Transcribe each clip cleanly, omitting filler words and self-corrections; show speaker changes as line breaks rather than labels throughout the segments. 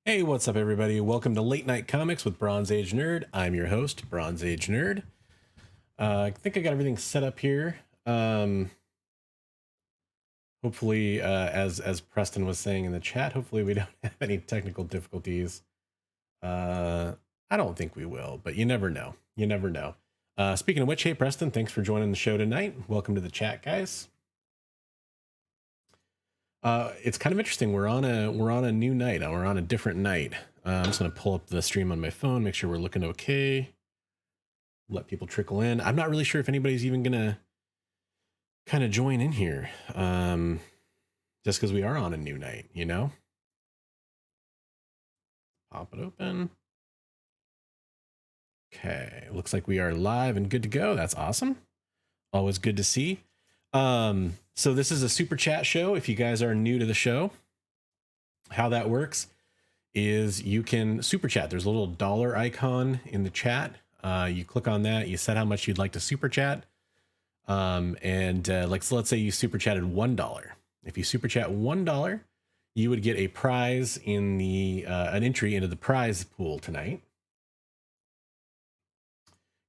Hey, what's up, everybody? Welcome to Late Night Comics with Bronze Age Nerd. I'm your host, Bronze Age Nerd. I think I got everything set up here. Hopefully, as Preston was saying in the chat, hopefully we don't have any technical difficulties. I don't think we will, but you never know. You never know. Speaking of which, hey Preston, thanks for joining the show tonight. Welcome to the chat, guys. It's kind of interesting. We're on a new night. We're on a different night. I'm just gonna pull up the stream on my phone, make sure we're looking okay. Let people trickle in. I'm not really sure if anybody's even gonna kind of join in here. Just because we are on a new night, you know. Pop it open. Okay, looks like we are live and good to go. That's awesome. Always good to see. So this is a super chat show. If you guys are new to the show, how that works is you can super chat. There's a little dollar icon in the chat. You click on that, you set how much you'd like to super chat. So let's say you super chatted $1. If you super chat $1, you would get a prize in the an entry into the prize pool tonight.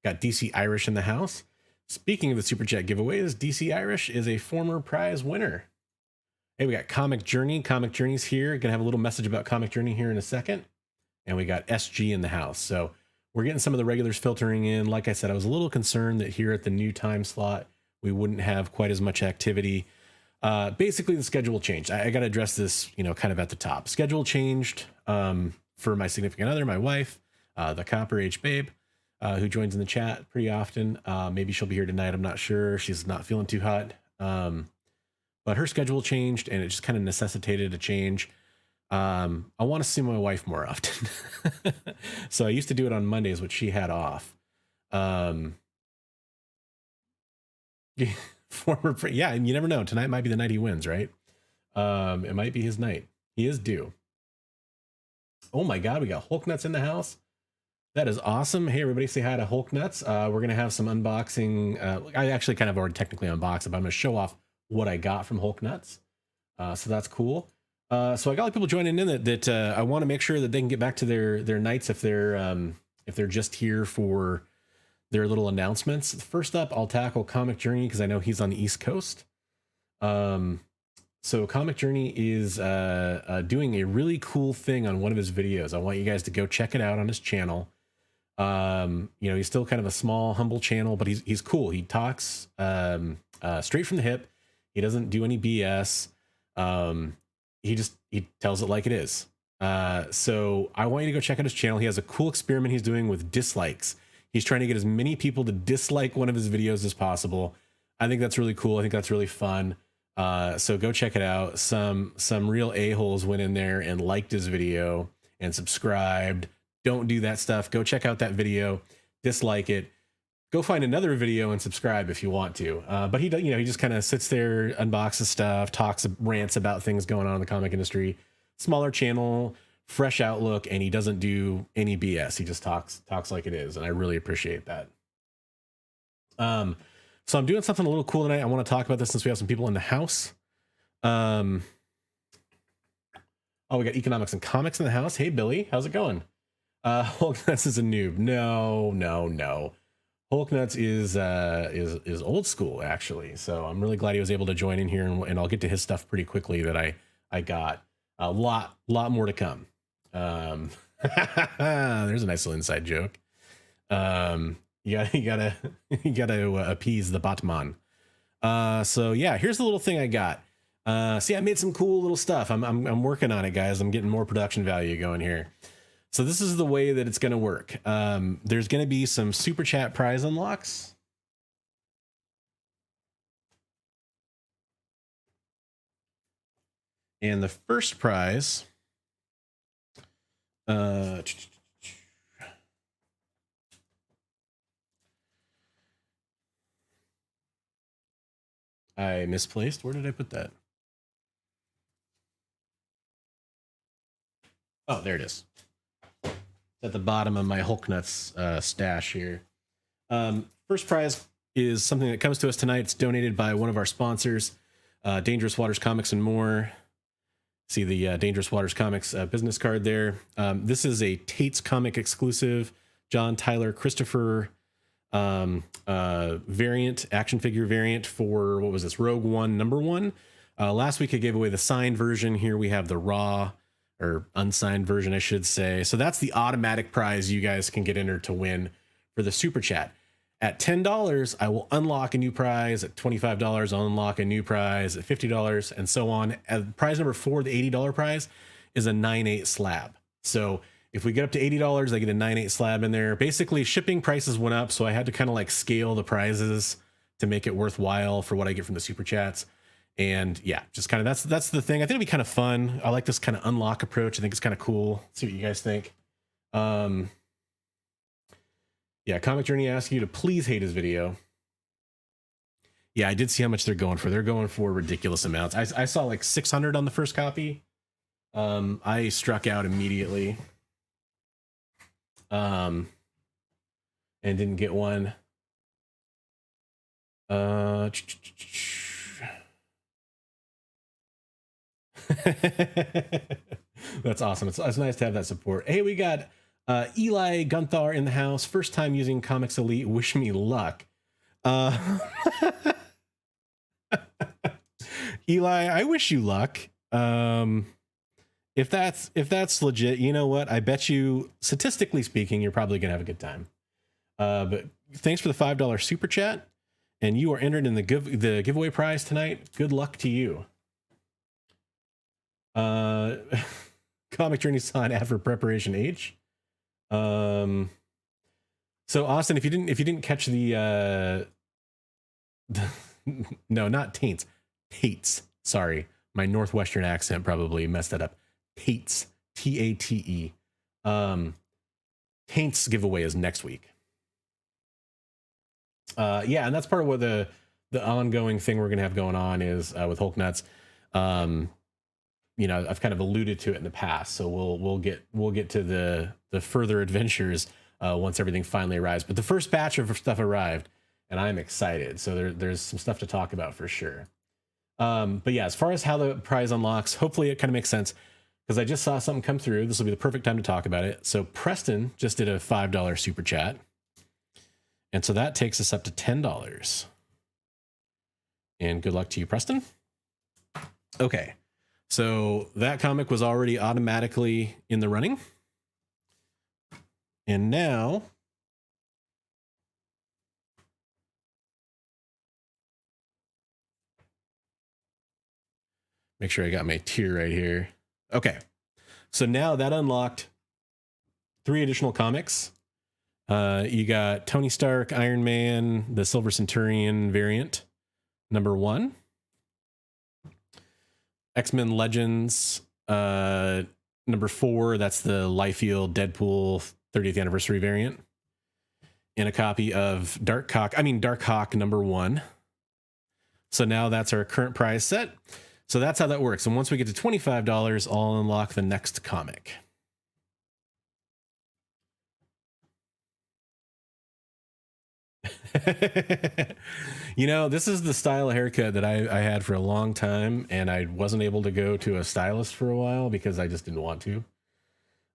Got DC Irish in the house. Speaking of the super chat giveaways, DC Irish is a former prize winner. Hey, we got Comic Journey. Comic Journey's here. Gonna have a little message about Comic Journey here in a second. And we got SG in the house. So we're getting some of the regulars filtering in. Like I said, I was a little concerned that here at the new time slot, we wouldn't have quite as much activity. Basically, the schedule changed. I got to address this, kind of at the top. Schedule changed for my significant other, my wife, the Copper Age Babe, who joins in the chat pretty often. Maybe she'll be here tonight. I'm not sure. She's not feeling too hot. But her schedule changed, and it just kind of necessitated a change. I want to see my wife more often. So I used to do it on Mondays, which she had off. Yeah, and you never know. Tonight might be the night he wins, right? It might be his night. He is due. Oh my God, we got Hulk Nuts in the house. That is awesome. Hey, everybody, say hi to Hulk Nuts. We're going to have some unboxing. I actually kind of already technically unboxed it, but I'm going to show off what I got from Hulk Nuts. So that's cool. So I got people joining in that I want to make sure that they can get back to their nights if they're just here for their little announcements. First up, I'll tackle Comic Journey because I know he's on the East Coast. So Comic Journey is doing a really cool thing on one of his videos. I want you guys to go check it out on his channel. He's still kind of a small, humble channel, but he's cool. He talks straight from the hip. He doesn't do any BS. He tells it like it is. So I want you to go check out his channel. He has a cool experiment he's doing with dislikes. He's trying to get as many people to dislike one of his videos as possible. I think that's really cool. I think that's really fun. So go check it out. Some real a-holes went in there and liked his video and subscribed. Don't do that stuff. Go check out that video, dislike it. Go find another video and subscribe if you want to. But he just kind of sits there, unboxes stuff, rants about things going on in the comic industry. Smaller channel, fresh outlook, and he doesn't do any BS. He just talks like it is, and I really appreciate that. So I'm doing something a little cool tonight. I want to talk about this since we have some people in the house. Oh, we got Economics and Comics in the house. Hey, Billy, how's it going? Hulk Nuts is a noob. No. Hulk Nuts is old school, actually. So I'm really glad he was able to join in here, and I'll get to his stuff pretty quickly that I got. A lot more to come. There's a nice little inside joke. You gotta appease the Batman. So yeah, here's the little thing I got. See, I made some cool little stuff. I'm working on it, guys. I'm getting more production value going here. So this is the way that it's going to work. There's going to be some super chat prize unlocks. And the first prize, I misplaced. Where did I put that? Oh, there it is. It's at the bottom of my Hulk Nuts stash here. First prize is something that comes to us tonight. It's donated by one of our sponsors, Dangerous Waters Comics and More. See the Dangerous Waters Comics business card there. This is a Tate's Comic exclusive John Tyler Christopher variant, action figure variant for, what was this, Rogue One #1. Last week I gave away the signed version. Here we have the raw or unsigned version, I should say. So that's the automatic prize you guys can get entered to win for the Super Chat. At $10, I will unlock a new prize. At $25, I'll unlock a new prize. At $50, and so on. Prize number 4, the $80 prize, is a 9/8 slab. So if we get up to $80, I get a 9/8 slab in there. Basically, shipping prices went up, so I had to kind of like scale the prizes to make it worthwhile for what I get from the Super Chats. And yeah, just kind of that's the thing. I think it'll be kind of fun. I like this kind of unlock approach. I think it's kind of cool. Let's see what you guys think. Yeah, Comic Journey asks you to please hate his video. Yeah, I did see how much they're going for. They're going for ridiculous amounts. I saw like 600 on the first copy. I struck out immediately. And didn't get one. That's awesome. It's nice to have that support. Hey, we got Eli Gunthar in the house. First time using Comics Elite. Wish me luck. Eli, I wish you luck. If that's legit, you know what? I bet you, statistically speaking, you're probably gonna have a good time. But thanks for the $5 Super Chat, and you are entered in the giveaway prize tonight. Good luck to you. Comic Journey sign ad for Preparation H. So Austin, if you didn't catch the no, not Taints, Tates. Sorry, my Northwestern accent probably messed that up. Tates, T-A-T-E. Taints giveaway is next week. Yeah, and that's part of what the ongoing thing we're gonna have going on is with Hulk Nuts. You know, I've kind of alluded to it in the past, so we'll get to the further adventures once everything finally arrives. But the first batch of stuff arrived, and I'm excited. So there's some stuff to talk about for sure. But yeah, as far as how the prize unlocks, hopefully it kind of makes sense because I just saw something come through. This will be the perfect time to talk about it. So Preston just did a $5 Super Chat, and so that takes us up to $10. And good luck to you, Preston. Okay. So that comic was already automatically in the running. And now make sure I got my tier right here. Okay. So now that unlocked 3 additional comics. You got Tony Stark, Iron Man, the Silver Centurion variant, #1. X-Men Legends, #4. That's the Liefeld Deadpool 30th anniversary variant. And a copy of Dark Hawk #1. So now that's our current prize set. So that's how that works. And once we get to $25, I'll unlock the next comic. You know, this is the style of haircut that I had for a long time, and I wasn't able to go to a stylist for a while because I just didn't want to,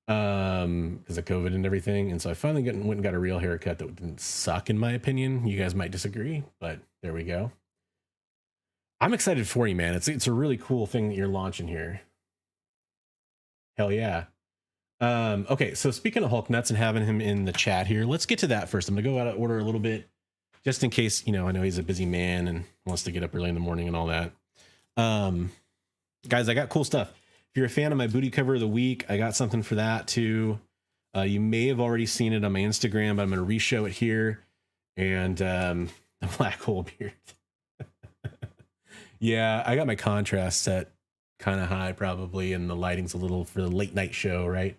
because of COVID and everything. And so I finally went and got a real haircut that didn't suck, in my opinion. You guys might disagree, but there we go. I'm excited for you, man. It's a really cool thing that you're launching here. Hell yeah. Okay, so speaking of Hulk Nuts and having him in the chat here, let's get to that first. I'm gonna go out of order a little bit, just in case, you know, I know he's a busy man and wants to get up early in the morning and all that. Guys, I got cool stuff. If you're a fan of my booty cover of the week, I got something for that too. You may have already seen it on my Instagram, but I'm gonna re-show it here. And the black hole beard. Yeah, I got my contrast set kind of high probably, and the lighting's a little for the late night show, right?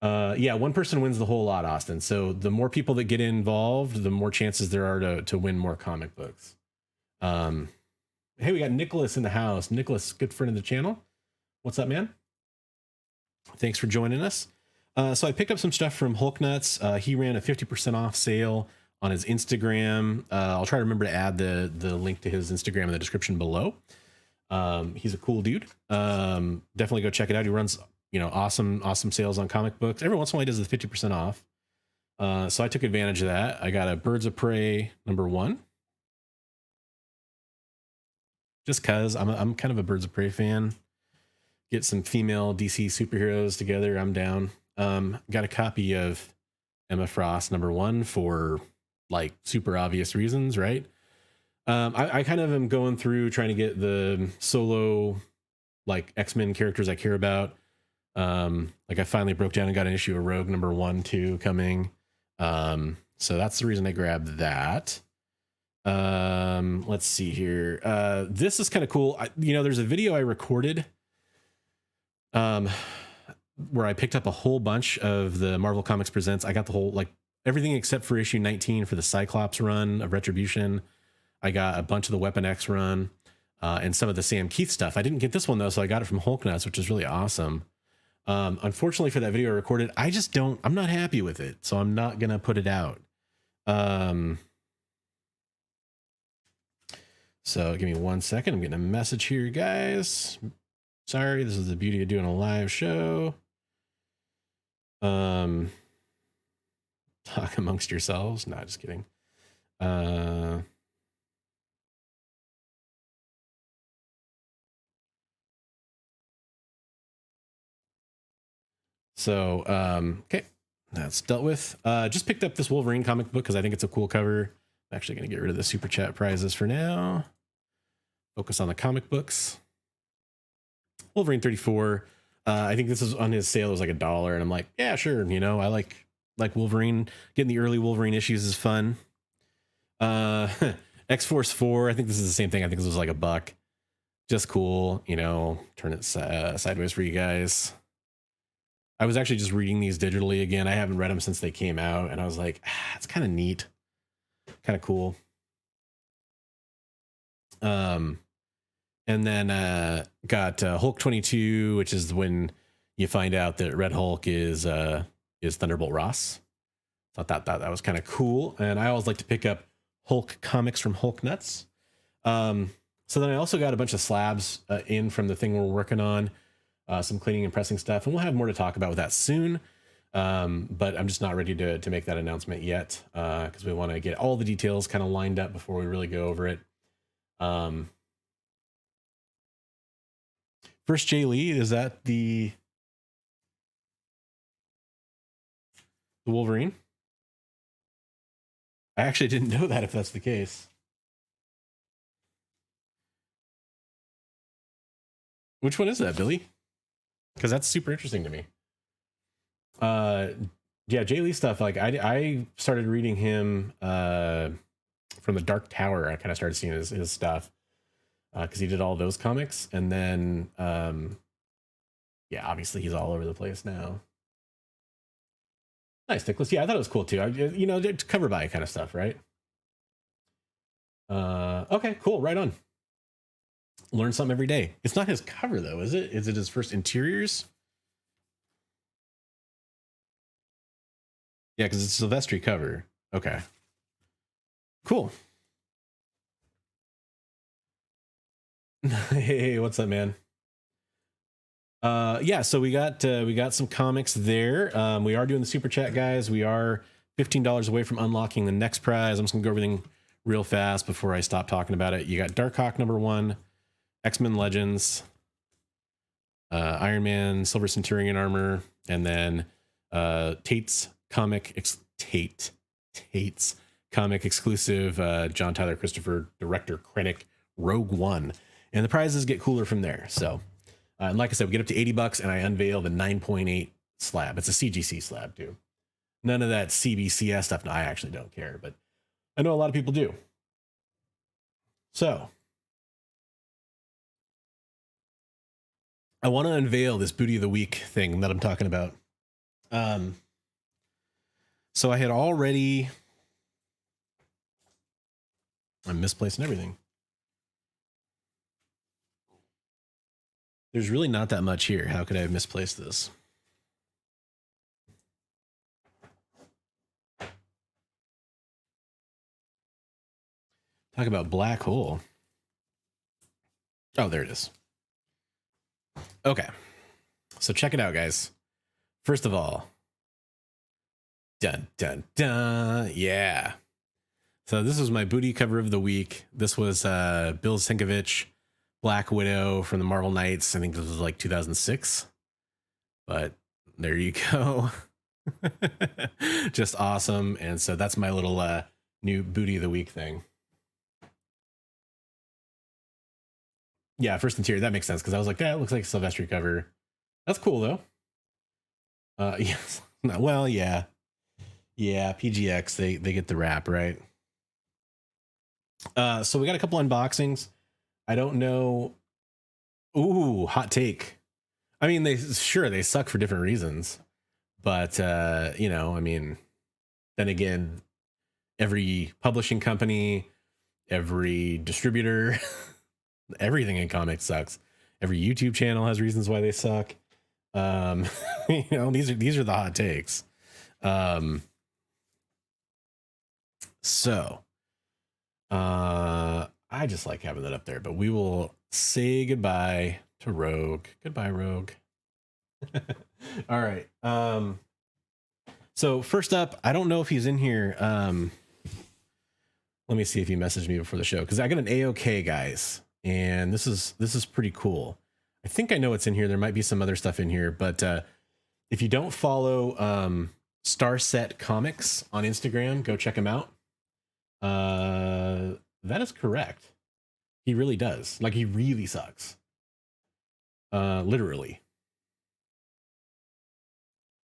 Yeah, one person wins the whole lot, Austin. So the more people that get involved, the more chances there are to win more comic books. Hey, we got Nicholas in the house. Nicholas, good friend of the channel. What's up, man? Thanks for joining us. So I picked up some stuff from Hulk Nuts. He ran a 50% off sale on his Instagram. I'll try to remember to add the link to his Instagram in the description below. He's a cool dude. Definitely go check it out. He runs, you know, awesome sales on comic books. Every once in a while he does the 50% off. So I took advantage of that. I got a Birds of Prey #1. Just cause I'm kind of a Birds of Prey fan. Get some female DC superheroes together, I'm down. Got a copy of Emma Frost #1 for like super obvious reasons, right? I kind of am going through trying to get the solo like X-Men characters I care about. Like I finally broke down and got an issue of Rogue #1, 2 coming. So that's the reason I grabbed that. Let's see here. This is kind of cool. You know, there's a video I recorded where I picked up a whole bunch of the Marvel Comics Presents. I got the whole, like everything except for issue 19 for the Cyclops run of Retribution. I got a bunch of the Weapon X run, and some of the Sam Keith stuff. I didn't get this one though, so I got it from Hulk Nuts, which is really awesome. Unfortunately for that video I recorded, I'm not happy with it, so I'm not gonna put it out. So give me 1 second. I'm getting a message here, guys. Sorry, this is the beauty of doing a live show. Talk amongst yourselves. Nah, just kidding. So, okay, that's dealt with. Just picked up this Wolverine comic book because I think it's a cool cover. I'm actually going to get rid of the super chat prizes for now. Focus on the comic books. Wolverine 34. I think this is on his sale. It was like $1, and I'm like, yeah, sure. You know, I like Wolverine. Getting the early Wolverine issues is fun. X-Force 4. I think this is the same thing. I think this was like $1. Just cool. You know, turn it sideways for you guys. I was actually just reading these digitally again. I haven't read them since they came out, and I was like, it's kind of neat, kind of cool. And then got Hulk 22, which is when you find out that Red Hulk is Thunderbolt Ross. So I thought that was kind of cool, and I always like to pick up Hulk comics from Hulk Nuts. So then I also got a bunch of slabs in from the thing we're working on. Some cleaning and pressing stuff, and we'll have more to talk about with that soon. But I'm just not ready to make that announcement yet because we want to get all the details kind of lined up before we really go over it. First Jay Lee, is that the Wolverine? I actually didn't know that if that's the case. Which one is that, Billy? Because that's super interesting to me. Yeah, Jay Lee stuff. Like I started reading him from the Dark Tower. I kind of started seeing his stuff because he did all those comics, and then yeah, obviously he's all over the place now. Nice, Nicholas. Yeah, I thought it was cool too. You know, cover by kind of stuff, right? Okay, cool. Right on. Learn something every day. It's not his cover though, is it? Is it his first interiors? Yeah, because it's a Silvestri cover. Okay. Cool. Hey, what's up, man? Yeah, so we got some comics there. We are doing the super chat, guys. We are $15 away from unlocking the next prize. I'm just gonna go everything real fast before I stop talking about it. You got Darkhawk #1, X-Men Legends, Iron Man Silver Centurion armor, and then Tate's comic exclusive John Tyler Christopher director Krennic Rogue One, and the prizes get cooler from there. So and like I said, we get up to $80 and I unveil the 9.8 slab. It's a CGC slab too. None of that CBCS stuff. No, I actually don't care, but I know a lot of people do. So I want to unveil this booty of the week thing that I'm talking about. So I had already, I'm misplacing everything. There's really not that much here. How could I have misplaced this? Talk about black hole. Oh, there it is. Okay. So check it out, guys. First of all, dun, dun, dun. Yeah. So this was my booty cover of the week. This was Bill Sienkiewicz, Black Widow from the Marvel Knights. I think this was like 2006. But there you go. Just awesome. And so that's my little new booty of the week thing. Yeah, first interior. That makes sense because I was like, that looks like a Sylvester cover. That's cool though. Yes. Well, yeah. Yeah, PGX, they get the rap, right? So we got a couple unboxings. I don't know. Ooh, hot take. I mean, they suck for different reasons. But you know, I mean, then again, every publishing company, every distributor, everything in comics sucks. Every YouTube channel has reasons why they suck. You know, these are the hot takes. So I just like having that up there, but we will say goodbye to Rogue. Goodbye, Rogue. All right. So first up, I don't know if he's in here. Let me see if he messaged me before the show, because I got an AOK, guys, and this is pretty cool. I think I know what's in here. There might be some other stuff in here, but if you don't follow Starset Comics on Instagram, go check him out. That is correct. He really does. Like, he really sucks. Literally.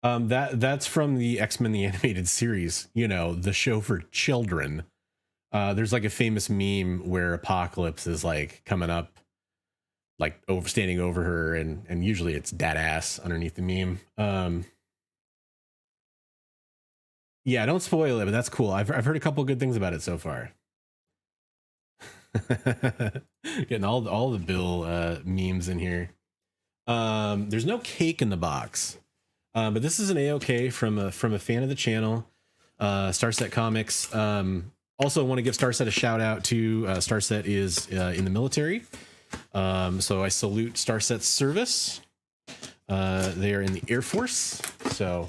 That's from the X-Men the Animated Series, you know, the show for children. There's like a famous meme where Apocalypse is like coming up, like standing over her, and usually it's dad ass underneath the meme. Yeah, don't spoil it, but that's cool. I've heard a couple good things about it so far. Getting all the Bill memes in here. There's no cake in the box, but this is an AOK from a fan of the channel, Starset Comics. Also want to give Starset a shout out to Starset is in the military, so I salute Starset's service. They are in the Air Force, so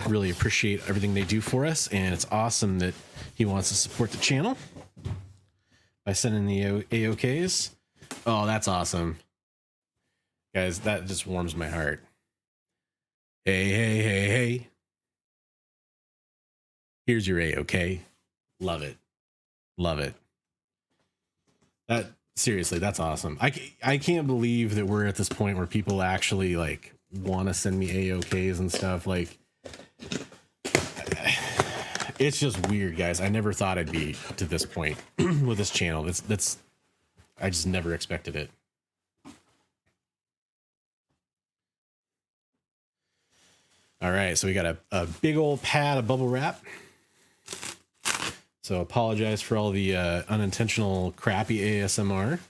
really appreciate everything they do for us, and it's awesome that he wants to support the channel by sending the AOKs. Oh, that's awesome, guys. That just warms my heart. Hey. Here's your AOK. Love it. That, seriously, that's awesome. I can't believe that we're at this point where people actually like want to send me AOKs and stuff. Like, it's just weird, guys. I never thought I'd be to this point with this channel. That's I just never expected it. All right, so we got a big old pad of bubble wrap. So apologize for all the unintentional crappy ASMR.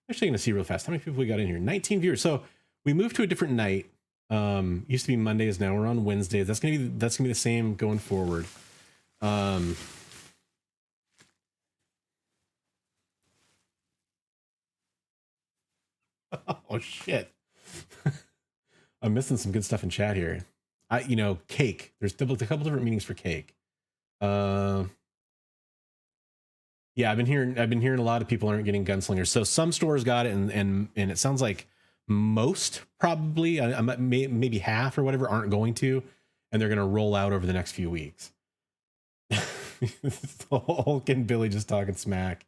Actually, going to see real fast how many people we got in here. 19 viewers. So we moved to a different night. Used to be Mondays. Now we're on Wednesdays. That's gonna be the same going forward. Oh shit. I'm missing some good stuff in chat here. Cake. There's a couple different meanings for cake. Yeah, I've been hearing a lot of people aren't getting gunslingers. So some stores got it, and it sounds like most, probably maybe half or whatever, aren't going to, and they're going to roll out over the next few weeks. Hulk and Billy just talking smack.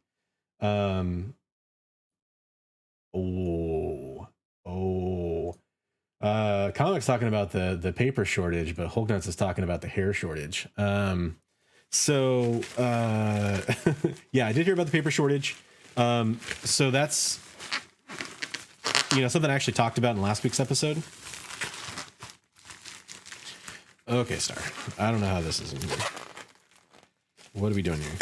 Comics talking about the paper shortage, but Hulk Nuts is talking about the hair shortage. So yeah, I did hear about the paper shortage. So that's something I actually talked about in last week's episode. Okay, Star. I don't know how this is in here. What are we doing here?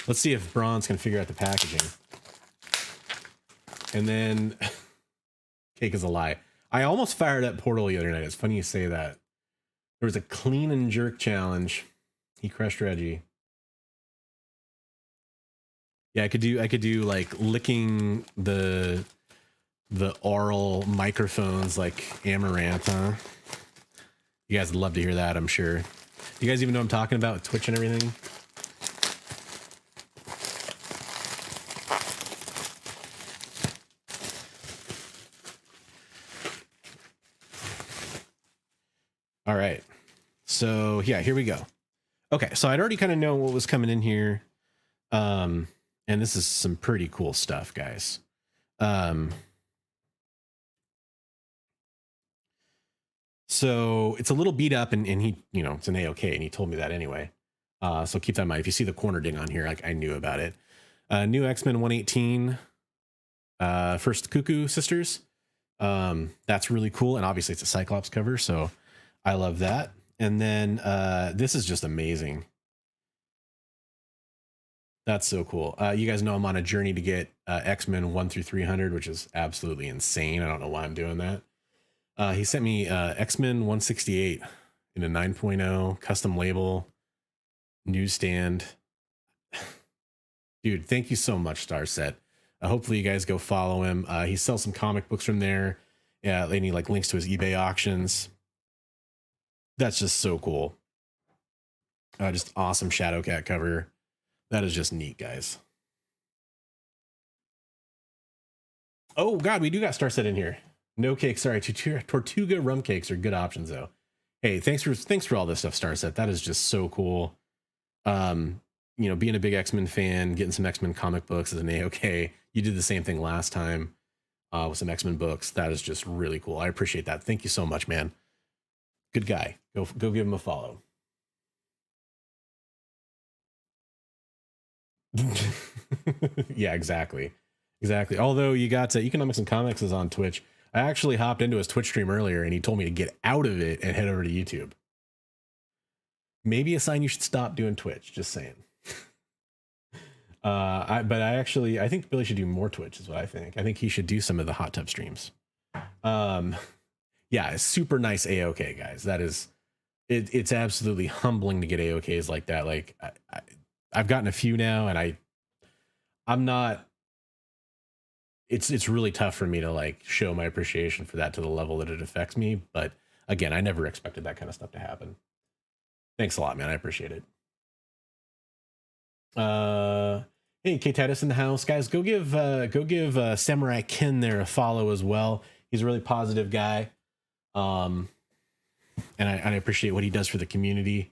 Let's see if Bronze can figure out the packaging. And then cake is a lie. I almost fired up Portal the other night. It's funny you say that. There was a clean and jerk challenge. He crushed Reggie. Yeah, I could do like licking the oral microphones like Amaranth, huh? You guys would love to hear that, I'm sure. You guys even know what I'm talking about with Twitch and everything? All right. So yeah, here we go. Okay, so I'd already kind of know what was coming in here. And this is some pretty cool stuff, guys. So it's a little beat up, and he, you know, it's an AOK, and he told me that anyway. So keep that in mind. If you see the corner ding on here, like I knew about it. New X-Men 118, First Cuckoo Sisters. That's really cool, and obviously it's a Cyclops cover, so I love that. And then this is just amazing. That's so cool. You guys know I'm on a journey to get X-Men 1 through 300, which is absolutely insane. I don't know why I'm doing that. He sent me X-Men 168 in a 9.0 custom label newsstand. Dude, thank you so much, Starset. Hopefully you guys go follow him. He sells some comic books from there. Yeah, they need like links to his eBay auctions. That's just so cool. Just awesome Shadowcat cover. That is just neat, guys. Oh God, we do got Starset in here. No cake, sorry. Tortuga rum cakes are good options though. Hey, thanks for all this stuff, Starset. That is just so cool. You know, being a big X-Men fan, getting some X-Men comic books as an AOK. You did the same thing last time with some X-Men books. That is just really cool. I appreciate that. Thank you so much, man. Good guy. Go give him a follow. Yeah, exactly. Although you got Economics and Comics is on Twitch. I actually hopped into his Twitch stream earlier and he told me to get out of it and head over to YouTube. Maybe a sign you should stop doing Twitch, just saying. I think Billy should do more Twitch is what I think. I think he should do some of the hot tub streams. Yeah, super nice AOK, guys. That is, it's absolutely humbling to get AOKs like that. Like I've gotten a few now and I'm not, it's really tough for me to like show my appreciation for that to the level that it affects me. But again, I never expected that kind of stuff to happen. Thanks a lot, man. I appreciate it. Hey, K Titus in the house, guys. Go give Samurai Ken there a follow as well. He's a really positive guy. And I appreciate what he does for the community.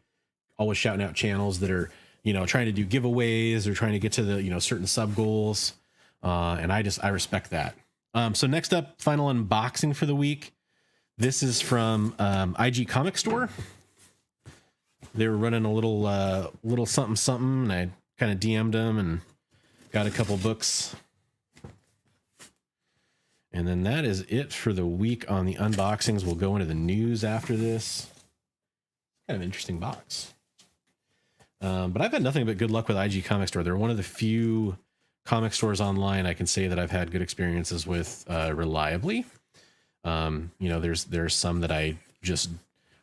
Always shouting out channels that are, you know, trying to do giveaways or trying to get to the, you know, certain sub goals. And I respect that. So next up, final unboxing for the week. This is from IG Comic Store. They were running a little something, and I kind of DM'd them and got a couple books. And then that is it for the week on the unboxings. We'll go into the news after this. Kind of an interesting box. But I've had nothing but good luck with IG Comic Store. They're one of the few comic stores online I can say that I've had good experiences with reliably. You know, there's some that I just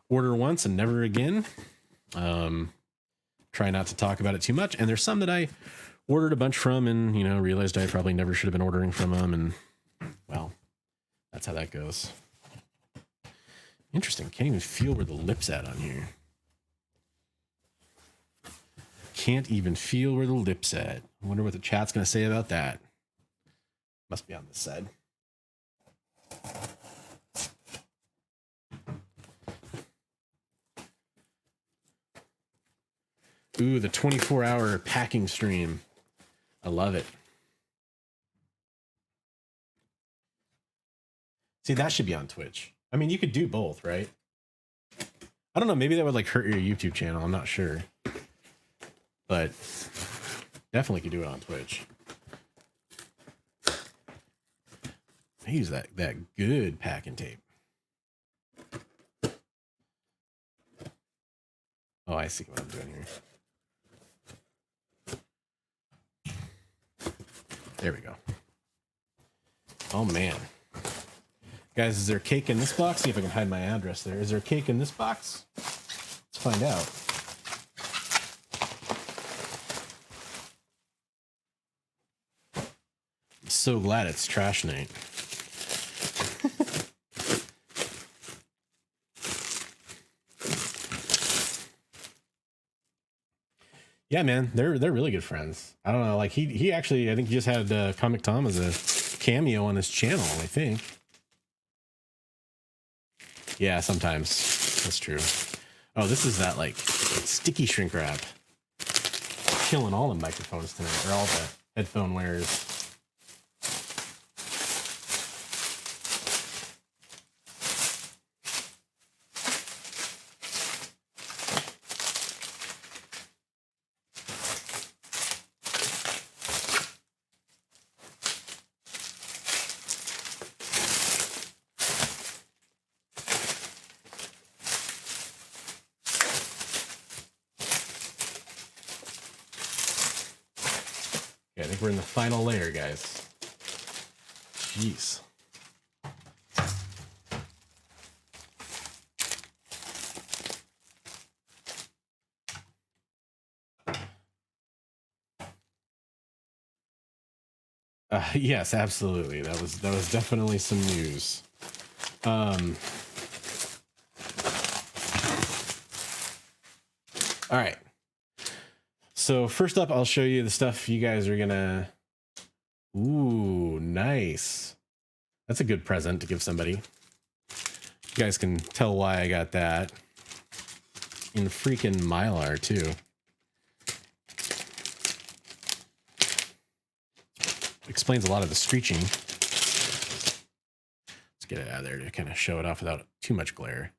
order once and never again. Try not to talk about it too much. And there's some that I ordered a bunch from and, you know, realized I probably never should have been ordering from them. And well, that's how that goes. Interesting. Can't even feel where the lip's at on here. Can't even feel where the lip's at. I wonder what the chat's going to say about that. Must be on this side. Ooh, the 24-hour packing stream. I love it. See, that should be on Twitch. I mean, you could do both, right? I don't know. Maybe that would like hurt your YouTube channel. I'm not sure. But definitely could do it on Twitch. I use that good packing tape. Oh, I see what I'm doing here. There we go. Oh man. Guys, is there cake in this box? See if I can hide my address there. Is there cake in this box? Let's find out. I'm so glad it's trash night. Yeah, man, they're really good friends. I don't know, like he actually, I think he just had Comic Tom as a cameo on his channel, I think. Yeah, sometimes that's true. Oh, this is that like sticky shrink wrap. Killing all the microphones tonight, or all the headphone wearers. I think we're in the final layer, guys. Jeez. Yes, absolutely. That was definitely some news. All right. So first up, I'll show you the stuff you guys are gonna. Ooh, nice. That's a good present to give somebody. You guys can tell why I got that. In freaking Mylar too. Explains a lot of the screeching. Let's get it out of there to kind of show it off without too much glare.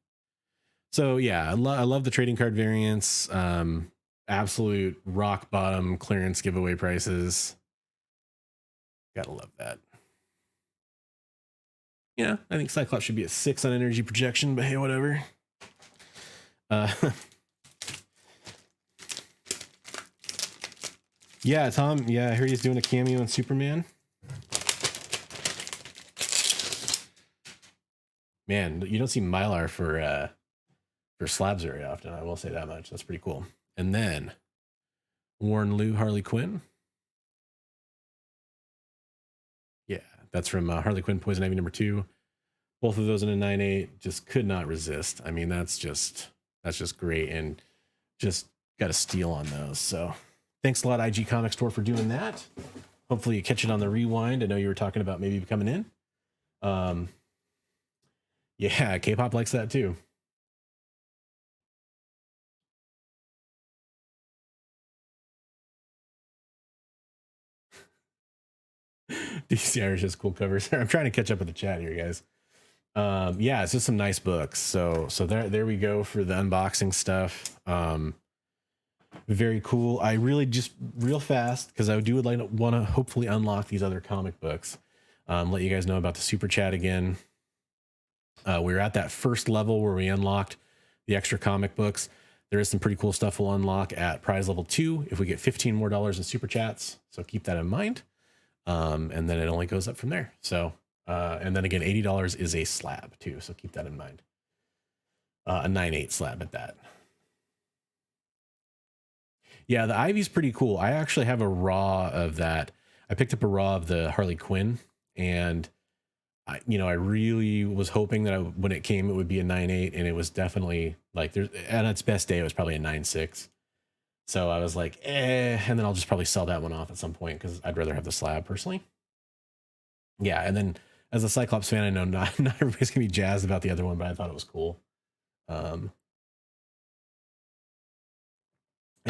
So yeah, I love the trading card variants. Absolute rock bottom clearance giveaway prices. Gotta love that. Yeah, I think Cyclops should be at 6 on energy projection, but hey, whatever. Yeah, Tom. Yeah, I heard he's doing a cameo in Superman. Man, you don't see Mylar for slabs very often. I will say that much. That's pretty cool. And then Warren Liu Harley Quinn. Yeah, that's from Harley Quinn Poison Ivy #2. Both of those in a 9.8. Just could not resist. I mean, that's just great, and just got a steal on those. So thanks a lot, IG Comics Store, for doing that. Hopefully you catch it on the rewind. I know you were talking about maybe coming in. Yeah, K-pop likes that too. DC Irish has cool covers. I'm trying to catch up with the chat here, guys. Yeah, it's just some nice books. So there we go for the unboxing stuff. Very cool. I really just real fast, because I would like want to hopefully unlock these other comic books. Let you guys know about the super chat again. We're at that first level where we unlocked the extra comic books. There is some pretty cool stuff we'll unlock at prize level 2 if we get $15 more in super chats. So keep that in mind. And then it only goes up from there. So, and then again, $80 is a slab too. So keep that in mind. A 9.8 slab at that. Yeah, the Ivy's pretty cool. I actually have a raw of that. I picked up a raw of the Harley Quinn, and I really was hoping that when it came, it would be a 9.8, and it was definitely like at its best day, it was probably a 9.6. So I was like, and then I'll just probably sell that one off at some point, because I'd rather have the slab personally. Yeah, and then as a Cyclops fan, I know not everybody's gonna be jazzed about the other one, but I thought it was cool. I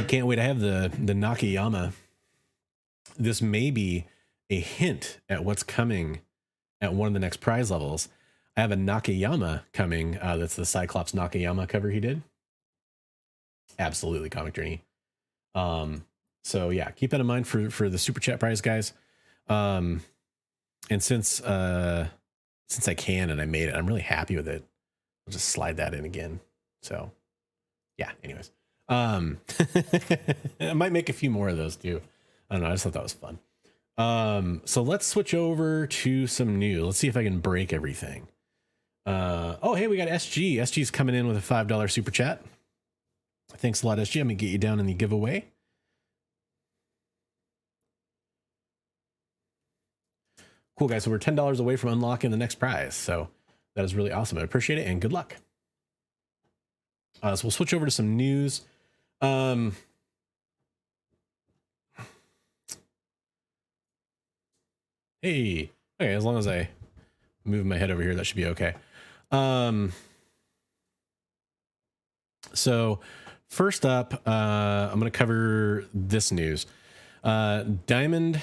can't wait. I have the Nakayama. This may be a hint at what's coming at one of the next prize levels. I have a Nakayama coming. That's the Cyclops Nakayama cover he did. Absolutely, Comic Journey. So yeah, keep that in mind for the super chat prize, guys. And since I can and I made it, I'm really happy with it. I'll just slide that in again. So yeah, anyways. I might make a few more of those too. I don't know. I just thought that was fun. So let's switch over to some new. Let's see if I can break everything. Oh, hey, we got SG. SG's coming in with a $5 super chat. Thanks a lot, SG. I'm gonna get you down in the giveaway. Cool, guys. So we're $10 away from unlocking the next prize. So that is really awesome. I appreciate it, and good luck. So we'll switch over to some news. Hey, okay, as long as I move my head over here, that should be okay. So first up, I'm going to cover this news. Diamond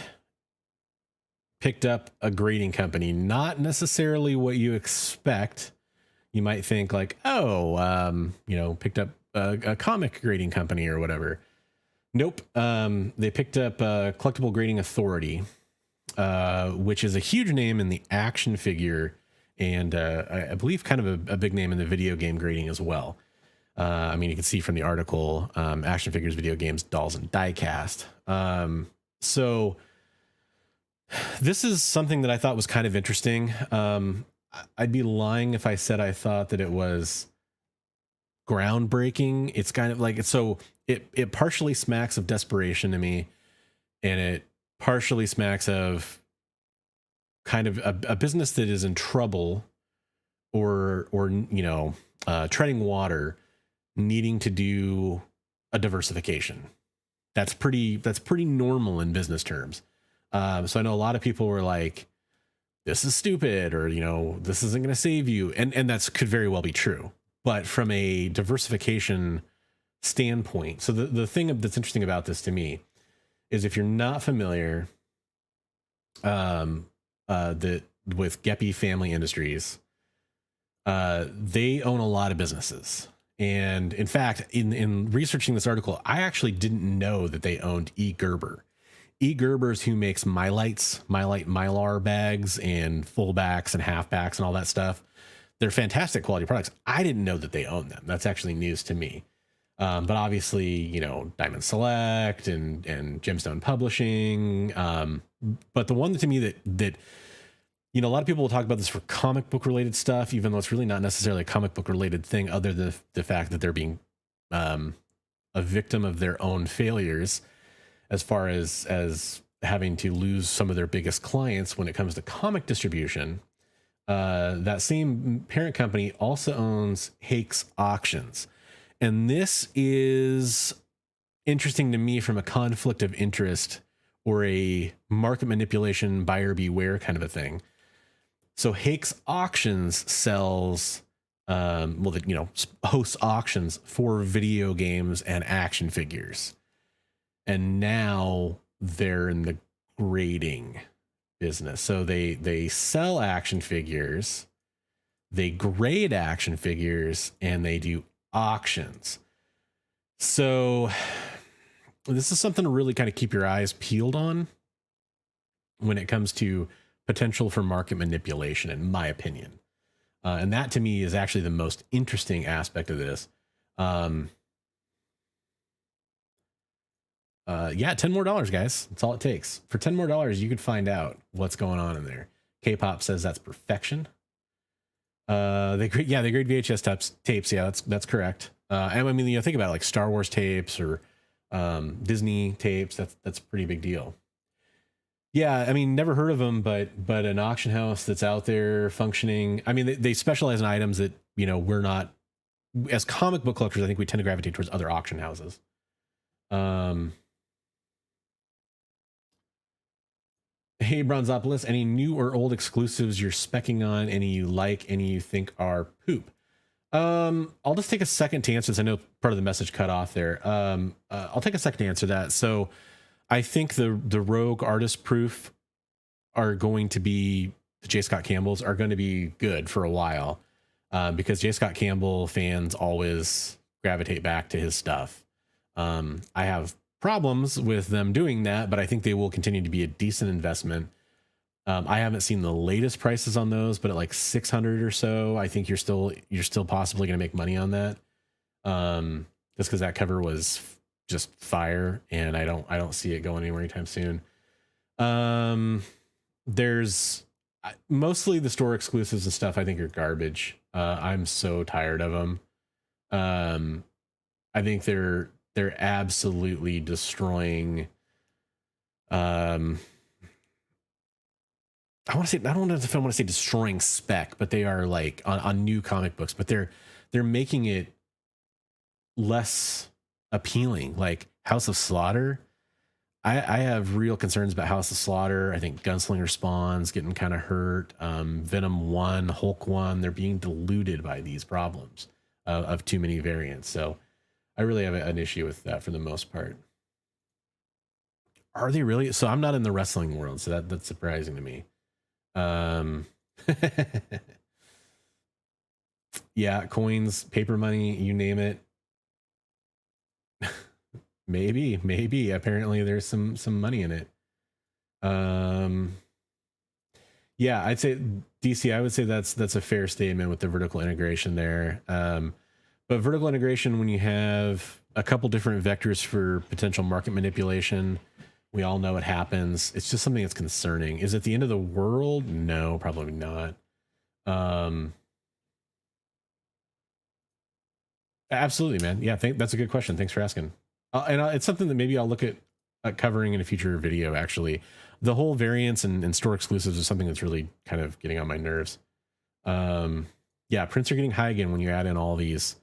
picked up a grading company, not necessarily what you expect. You might think like, oh, you know, picked up a comic grading company or whatever. Nope. They picked up Collectible Grading Authority, which is a huge name in the action figure and I believe kind of a big name in the video game grading as well. I mean, you can see from the article, action figures, video games, dolls, and diecast. So this is something that I thought was kind of interesting. I'd be lying if I said I thought that it was groundbreaking. It's kind of like, so it partially smacks of desperation to me, and it partially smacks of kind of a business that is in trouble or you know, treading water, needing to do a diversification. That's pretty normal in business terms. So I know a lot of people were like, this is stupid, or, you know, this isn't going to save you. And that's could very well be true. But from a diversification standpoint, so the thing that's interesting about this to me is, if you're not familiar, that with Geppy Family Industries, they own a lot of businesses. And in fact, in researching this article, I actually didn't know that they owned E. Gerber. E. Gerber's who makes Mylite Mylar bags and fullbacks and halfbacks and all that stuff. They're fantastic quality products. I didn't know that they own them. That's actually news to me. But obviously, you know, Diamond Select and Gemstone Publishing. But the one to me that you know, a lot of people will talk about this for comic book related stuff, even though it's really not necessarily a comic book related thing, other than the fact that they're being a victim of their own failures, as far as having to lose some of their biggest clients when it comes to comic distribution. That same parent company also owns Hakes Auctions. And this is interesting to me from a conflict of interest or a market manipulation, buyer beware kind of a thing. So Hakes Auctions sells, well, you know, hosts auctions for video games and action figures. And now they're in the grading business. So they sell action figures, they grade action figures, and they do auctions. So this is something to really kind of keep your eyes peeled on when it comes to potential for market manipulation, in my opinion. And that to me is actually the most interesting aspect of this. Yeah, $10 more, guys. That's all it takes. For $10 more, you could find out what's going on in there. K-pop says that's perfection. They grade VHS tapes. Yeah, that's correct. And I mean, you know, think about it, like Star Wars tapes or Disney tapes. That's a pretty big deal. Yeah, I mean, never heard of them, but an auction house that's out there functioning. I mean, they specialize in items that, you know, we're not, as comic book collectors, I think we tend to gravitate towards other auction houses. Hey, Bronzopoulos, any new or old exclusives you're specking on? Any you like? Any you think are poop? I'll just take a second to answer this. I know part of the message cut off there. I'll take a second to answer that. So I think the Rogue Artist Proof are going to be, the J. Scott Campbell's are going to be good for a while, because J. Scott Campbell fans always gravitate back to his stuff. I have problems with them doing that, but I think they will continue to be a decent investment. I haven't seen the latest prices on those, but at like 600 or so, I think you're still possibly going to make money on that. Just because that cover was just fire, and I don't see it going anywhere anytime soon. mostly the store exclusives and stuff I think are garbage. I'm so tired of them. I think they're absolutely destroying. I want to say, I don't know if I want to say destroying spec, but they are like on new comic books, but they're making it less appealing. Like House of Slaughter, I have real concerns about House of Slaughter. I think Gunslinger Spawn's getting kind of hurt. Venom 1, Hulk 1, they're being diluted by these problems of too many variants. So I really have an issue with that for the most part. Are they really? So I'm not in the wrestling world, so that's surprising to me. Yeah, coins, paper money, you name it. maybe. Apparently there's some money in it. Yeah, I'd say DC, I would say that's a fair statement with the vertical integration there. But vertical integration, when you have a couple different vectors for potential market manipulation, we all know it happens. It's just something that's concerning. Is it the end of the world? No, probably not. Absolutely, man. Yeah, that's a good question. Thanks for asking. And it's something that maybe I'll look at covering in a future video. Actually, the whole variants and store exclusives is something that's really kind of getting on my nerves. Yeah, prints are getting high again when you add in all these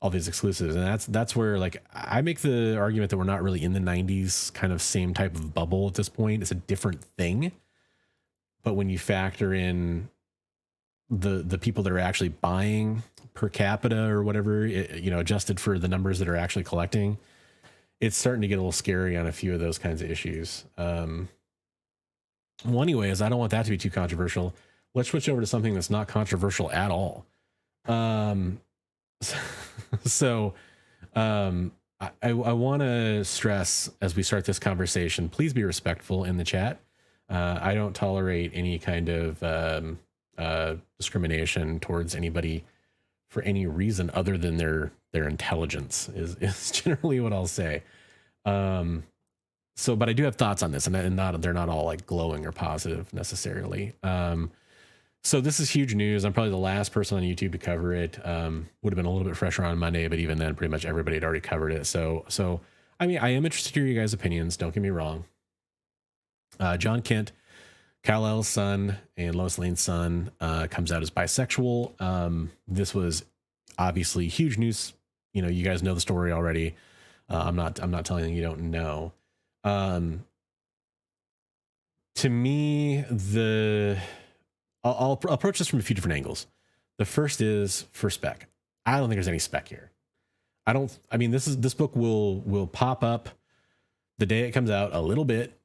exclusives, and that's where, like, I make the argument that we're not really in the 90s kind of same type of bubble at this point. It's a different thing. But when you factor in the people that are actually buying per capita or whatever, adjusted for the numbers that are actually collecting, it's starting to get a little scary on a few of those kinds of issues. Well, anyway, I don't want that to be too controversial. Let's switch over to something that's not controversial at all. So I want to stress as we start this conversation, please be respectful in the chat. I don't tolerate any kind of discrimination towards anybody for any reason other than their intelligence is generally what I'll say. So, but I do have thoughts on this, and they're not all like glowing or positive necessarily. So this is huge news. I'm probably the last person on YouTube to cover it. Would have been a little bit fresher on Monday, but even then, pretty much everybody had already covered it. So I mean, I am interested to hear you guys' opinions. Don't get me wrong. Jon Kent, Kal-El's son and Lois Lane's son, comes out as bisexual. This was obviously huge news. You guys know the story already. I'm not telling you don't know. To me, I'll approach this from a few different angles. The first is for spec. I don't think there's any spec here. I mean, this book will pop up the day it comes out a little bit.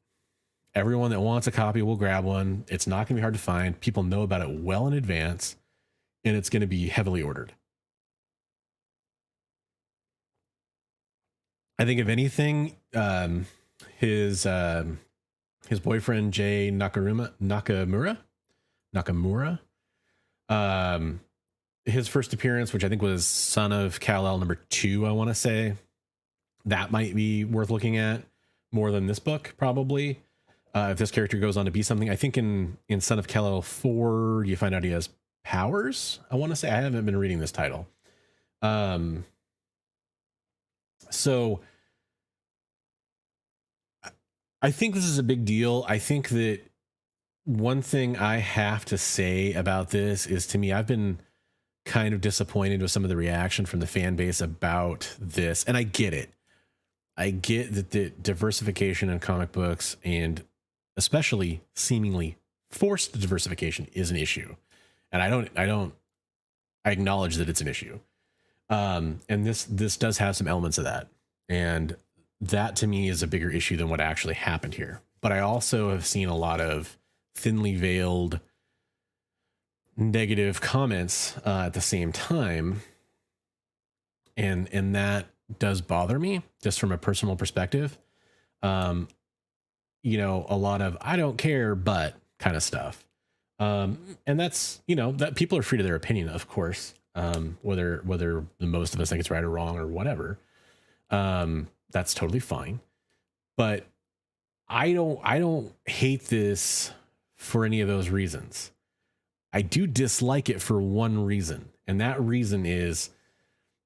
Everyone that wants a copy will grab one. It's not going to be hard to find. People know about it well in advance, and it's going to be heavily ordered. I think if anything, his boyfriend Jay Nakamura, his first appearance, which I think was Son of Kal-El #2, I want to say, that might be worth looking at more than this book, probably. If this character goes on to be something, I think in Son of Kal-El 4, you find out he has powers. I want to say, I haven't been reading this title. So I think this is a big deal. I think that one thing I have to say about this is, to me, I've been kind of disappointed with some of the reaction from the fan base about this. And I get it. I get that the diversification in comic books, and especially seemingly forced diversification, is an issue. And I acknowledge that it's an issue. And this does have some elements of that. And that to me is a bigger issue than what actually happened here. But I also have seen a lot of thinly veiled negative comments at the same time. And that does bother me, just from a personal perspective. A lot of "I don't care, but" kind of stuff. And that's, that people are free to their opinion, of course. Whether the most of us think it's right or wrong or whatever. That's totally fine. But I don't hate this for any of those reasons. I do dislike it for one reason. And that reason is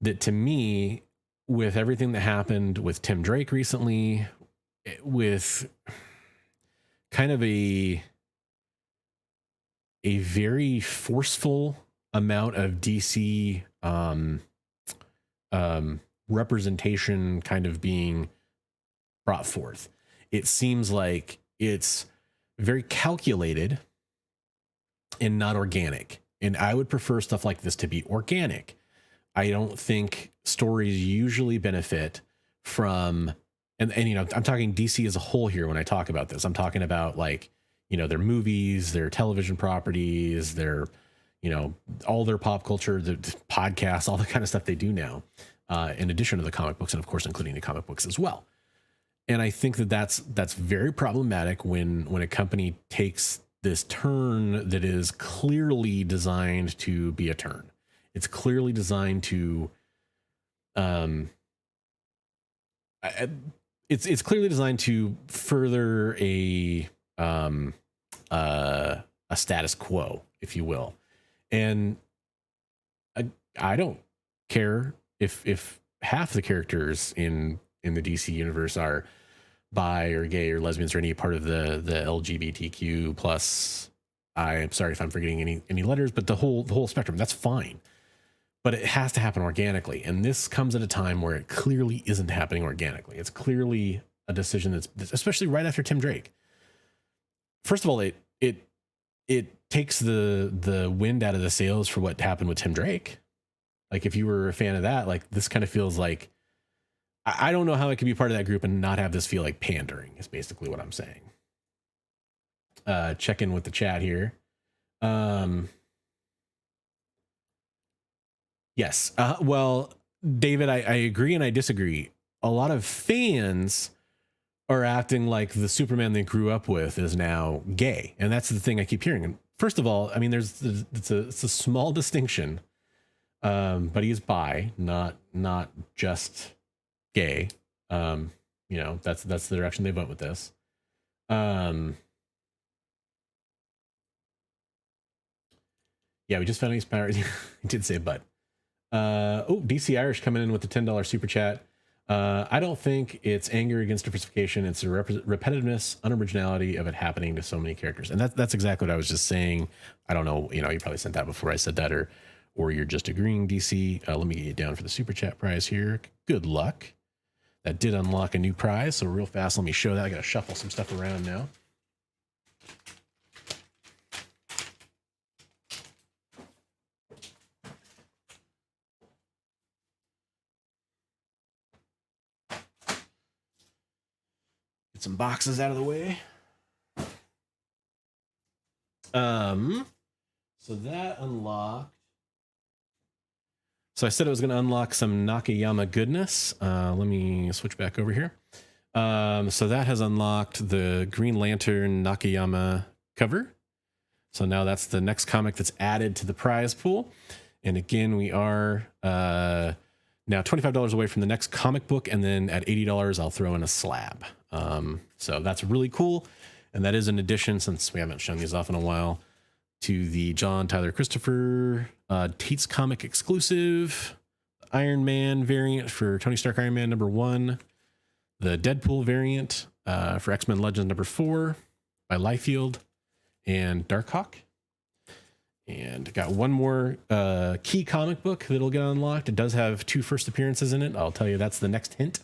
that, to me, with everything that happened with Tim Drake recently, with kind of a very forceful amount of DC representation kind of being brought forth, it seems like it's very calculated and not organic. And I would prefer stuff like this to be organic. I don't think stories usually benefit from, and you know, I'm talking DC as a whole here when I talk about this. I'm talking about, like, you know, their movies, their television properties, their, you know, all their pop culture, the podcasts, all the kind of stuff they do now, in addition to the comic books, and of course, including the comic books as well. And I think that that's very problematic when a company takes this turn that is clearly designed to be a turn. It's clearly designed to, it's clearly designed to further a status quo, if you will. And I don't care if half the characters in the DC universe are bi or gay or lesbians or any part of the LGBTQ plus. I'm sorry if I'm forgetting any letters, but the whole spectrum, that's fine. But it has to happen organically. And this comes at a time where it clearly isn't happening organically. It's clearly a decision that's, especially right after Tim Drake. First of all, it takes the wind out of the sails for what happened with Tim Drake. Like, if you were a fan of that, like, this kind of feels like, I don't know how it can be part of that group and not have this feel like pandering, is basically what I'm saying. Check in with the chat here. Yes. Well, David, I agree and I disagree. A lot of fans are acting like the Superman they grew up with is now gay. And that's the thing I keep hearing. And first of all, I mean, it's a small distinction. But he is bi, not just gay. You know, that's the direction they went with this. Yeah, we just found he's powered. He did say but. DC Irish coming in with the $10 super chat. I don't think it's anger against diversification. It's the repetitiveness, unoriginality of it happening to so many characters. And that's exactly what I was just saying. I don't know, you know, you probably sent that before I said that, or you're just agreeing, DC. Let me get you down for the super chat prize here. Good luck. That did unlock a new prize. So real fast, let me show that. I got to shuffle some stuff around now. Get some boxes out of the way. So that unlocked. So I said it was going to unlock some Nakayama goodness. Let me switch back over here. So that has unlocked the Green Lantern Nakayama cover. So now that's the next comic that's added to the prize pool. And again, we are now $25 away from the next comic book. And then at $80, I'll throw in a slab. So that's really cool. And that is an addition, since we haven't shown these off in a while, to the John Tyler Christopher Tate's comic exclusive Iron Man variant for Tony Stark Iron Man #1, the Deadpool variant for X-Men Legends #4 by Liefeld and Darkhawk. And got one more key comic book that'll get unlocked. It does have 2 first appearances in it. I'll tell you, that's the next hint.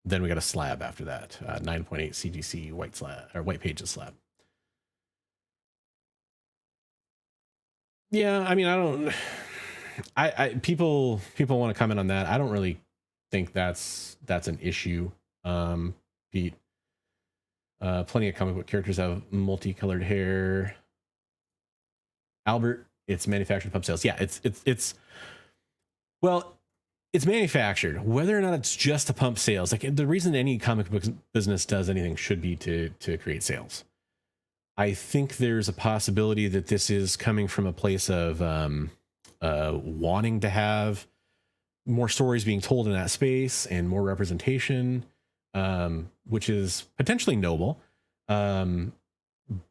Then we got a slab after that, 9.8 CGC white slab, or white pages slab. Yeah, I mean, people want to comment on that. I don't really think that's an issue. Pete, plenty of comic book characters have multicolored hair. Albert, it's manufactured pump sales. Yeah, it's well, it's manufactured. Whether or not it's just a pump sales, like, the reason any comic book business does anything should be to create sales. I think there's a possibility that this is coming from a place of wanting to have more stories being told in that space and more representation, which is potentially noble. Um,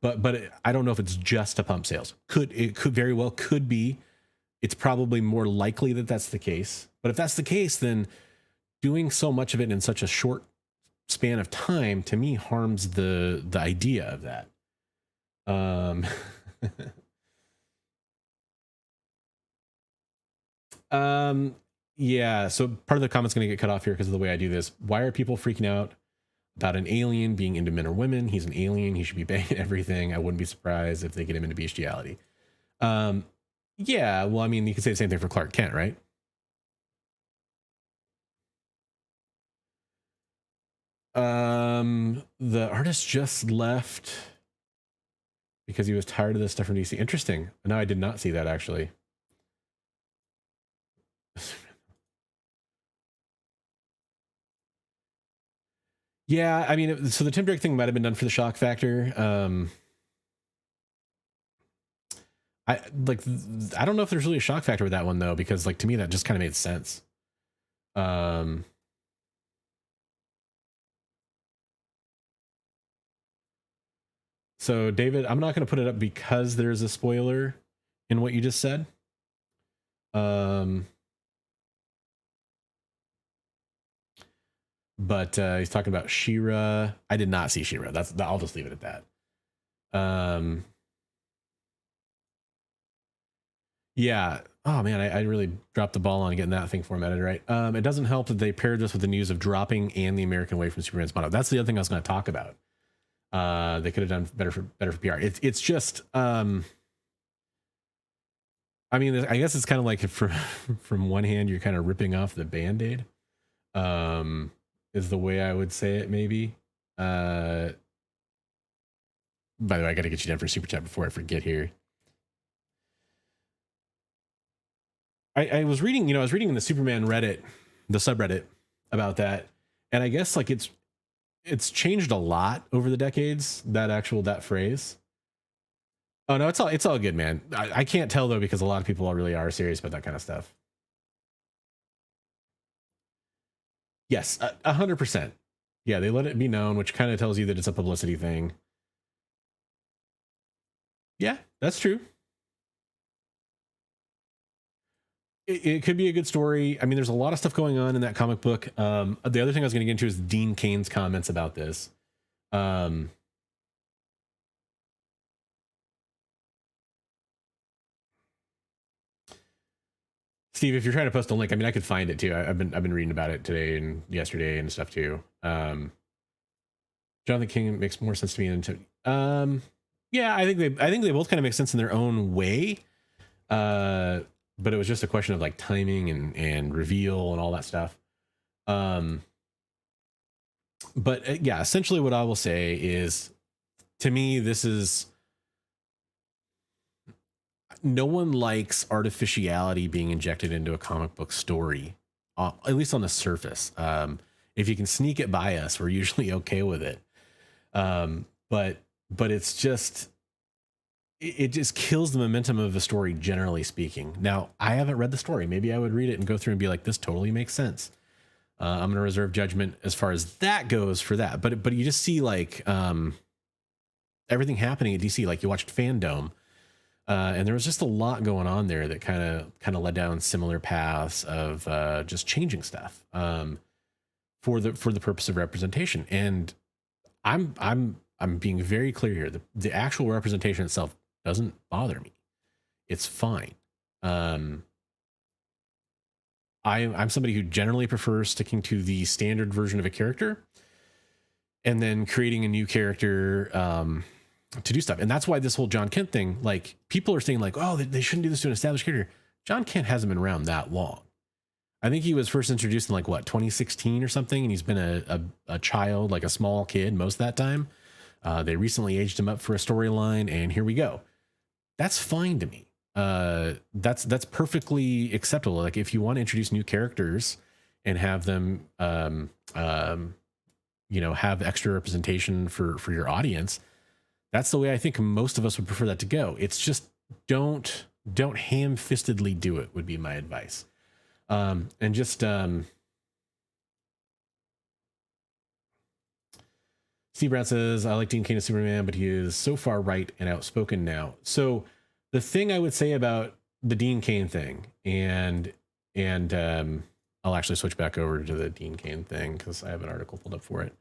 but I don't know if it's just to pump sales. It could very well could be. It's probably more likely that that's the case. But if that's the case, then doing so much of it in such a short span of time to me harms the idea of that. Yeah, so part of the comment's going to get cut off here because of the way I do this. Why are people freaking out about an alien being into men or women? He's an alien. He should be banging everything. I wouldn't be surprised if they get him into bestiality. Yeah, well, I mean, you could say the same thing for Clark Kent, right? The artist just left because he was tired of this stuff from DC. Interesting. No, I did not see that actually. Yeah, I mean, so the Tim Drake thing might have been done for the shock factor. I don't know if there's really a shock factor with that one though, because like to me that just kind of made sense. So David, I'm not going to put it up because there's a spoiler in what you just said. But he's talking about She-Ra. I did not see She-Ra. I'll just leave it at that. Yeah. Oh man, I really dropped the ball on getting that thing formatted right. It doesn't help that they paired this with the news of dropping and the American Way from Superman's motto. That's the other thing I was going to talk about. They could have done better for PR. It's just I mean, I guess it's kind of like from one hand you're kind of ripping off the Band-Aid. Is the way I would say it, maybe. By the way, I got to get you down for super chat before I forget here. I was reading, I was reading in the Superman Reddit, the subreddit about that, and I guess like it's changed a lot over the decades. That phrase. Oh no, it's all good, man. I can't tell though because a lot of people really are serious about that kind of stuff. Yes, 100%. Yeah, they let it be known, which kind of tells you that it's a publicity thing. Yeah, that's true. It could be a good story. I mean, there's a lot of stuff going on in that comic book. The other thing I was going to get into is Dean Cain's comments about this. Steve, if you're trying to post a link, I mean, I could find it too. I've been reading about it today and yesterday and stuff too. Jonathan King makes more sense to me than yeah, I think they both kind of make sense in their own way. But it was just a question of like timing and reveal and all that stuff. But yeah, essentially what I will say is, to me, this is, no one likes artificiality being injected into a comic book story, at least on the surface. If you can sneak it by us, we're usually okay with it. But it's just, it just kills the momentum of a story, generally speaking. Now, I haven't read the story. Maybe I would read it and go through and be like, this totally makes sense. I'm going to reserve judgment as far as that goes for that. But you just see like everything happening at DC. Like you watched Fandom, and there was just a lot going on there that kind of led down similar paths of just changing stuff for the purpose of representation. And I'm being very clear here. The actual representation itself doesn't bother me. It's fine. I'm somebody who generally prefers sticking to the standard version of a character and then creating a new character to do stuff. And that's why this whole Jon Kent thing, like people are saying like, oh, they shouldn't do this to an established character. Jon Kent hasn't been around that long. I think he was first introduced in like 2016 or something. And he's been a child, like a small kid most of that time. They recently aged him up for a storyline and here we go. That's fine to me. That's perfectly acceptable. Like if you want to introduce new characters and have them, have extra representation for your audience, that's the way I think most of us would prefer that to go. It's just don't ham-fistedly do it would be my advice. And just Steve Brown says, I like Dean Cain as Superman, but he is so far right and outspoken now. So the thing I would say about the Dean Cain thing, and I'll actually switch back over to the Dean Cain thing because I have an article pulled up for it.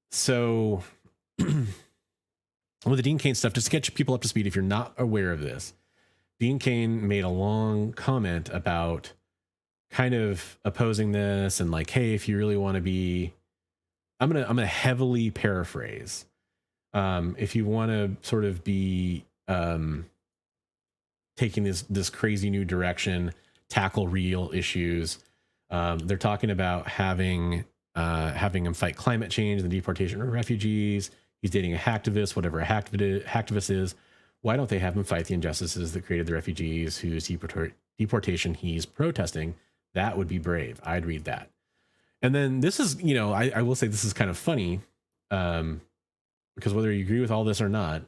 So with the Dean Cain stuff, just to get people up to speed, if you're not aware of this, Dean Cain made a long comment about kind of opposing this and like, hey, if you really want to be, I'm gonna heavily paraphrase. If you want to sort of be taking this crazy new direction, tackle real issues, they're talking about having him fight climate change, the deportation of refugees. He's dating a hacktivist, whatever a hacktivist is. Why don't they have him fight the injustices that created the refugees whose deportation he's protesting? That would be brave. I'd read that. And then this is, I will say this is kind of funny, because whether you agree with all this or not,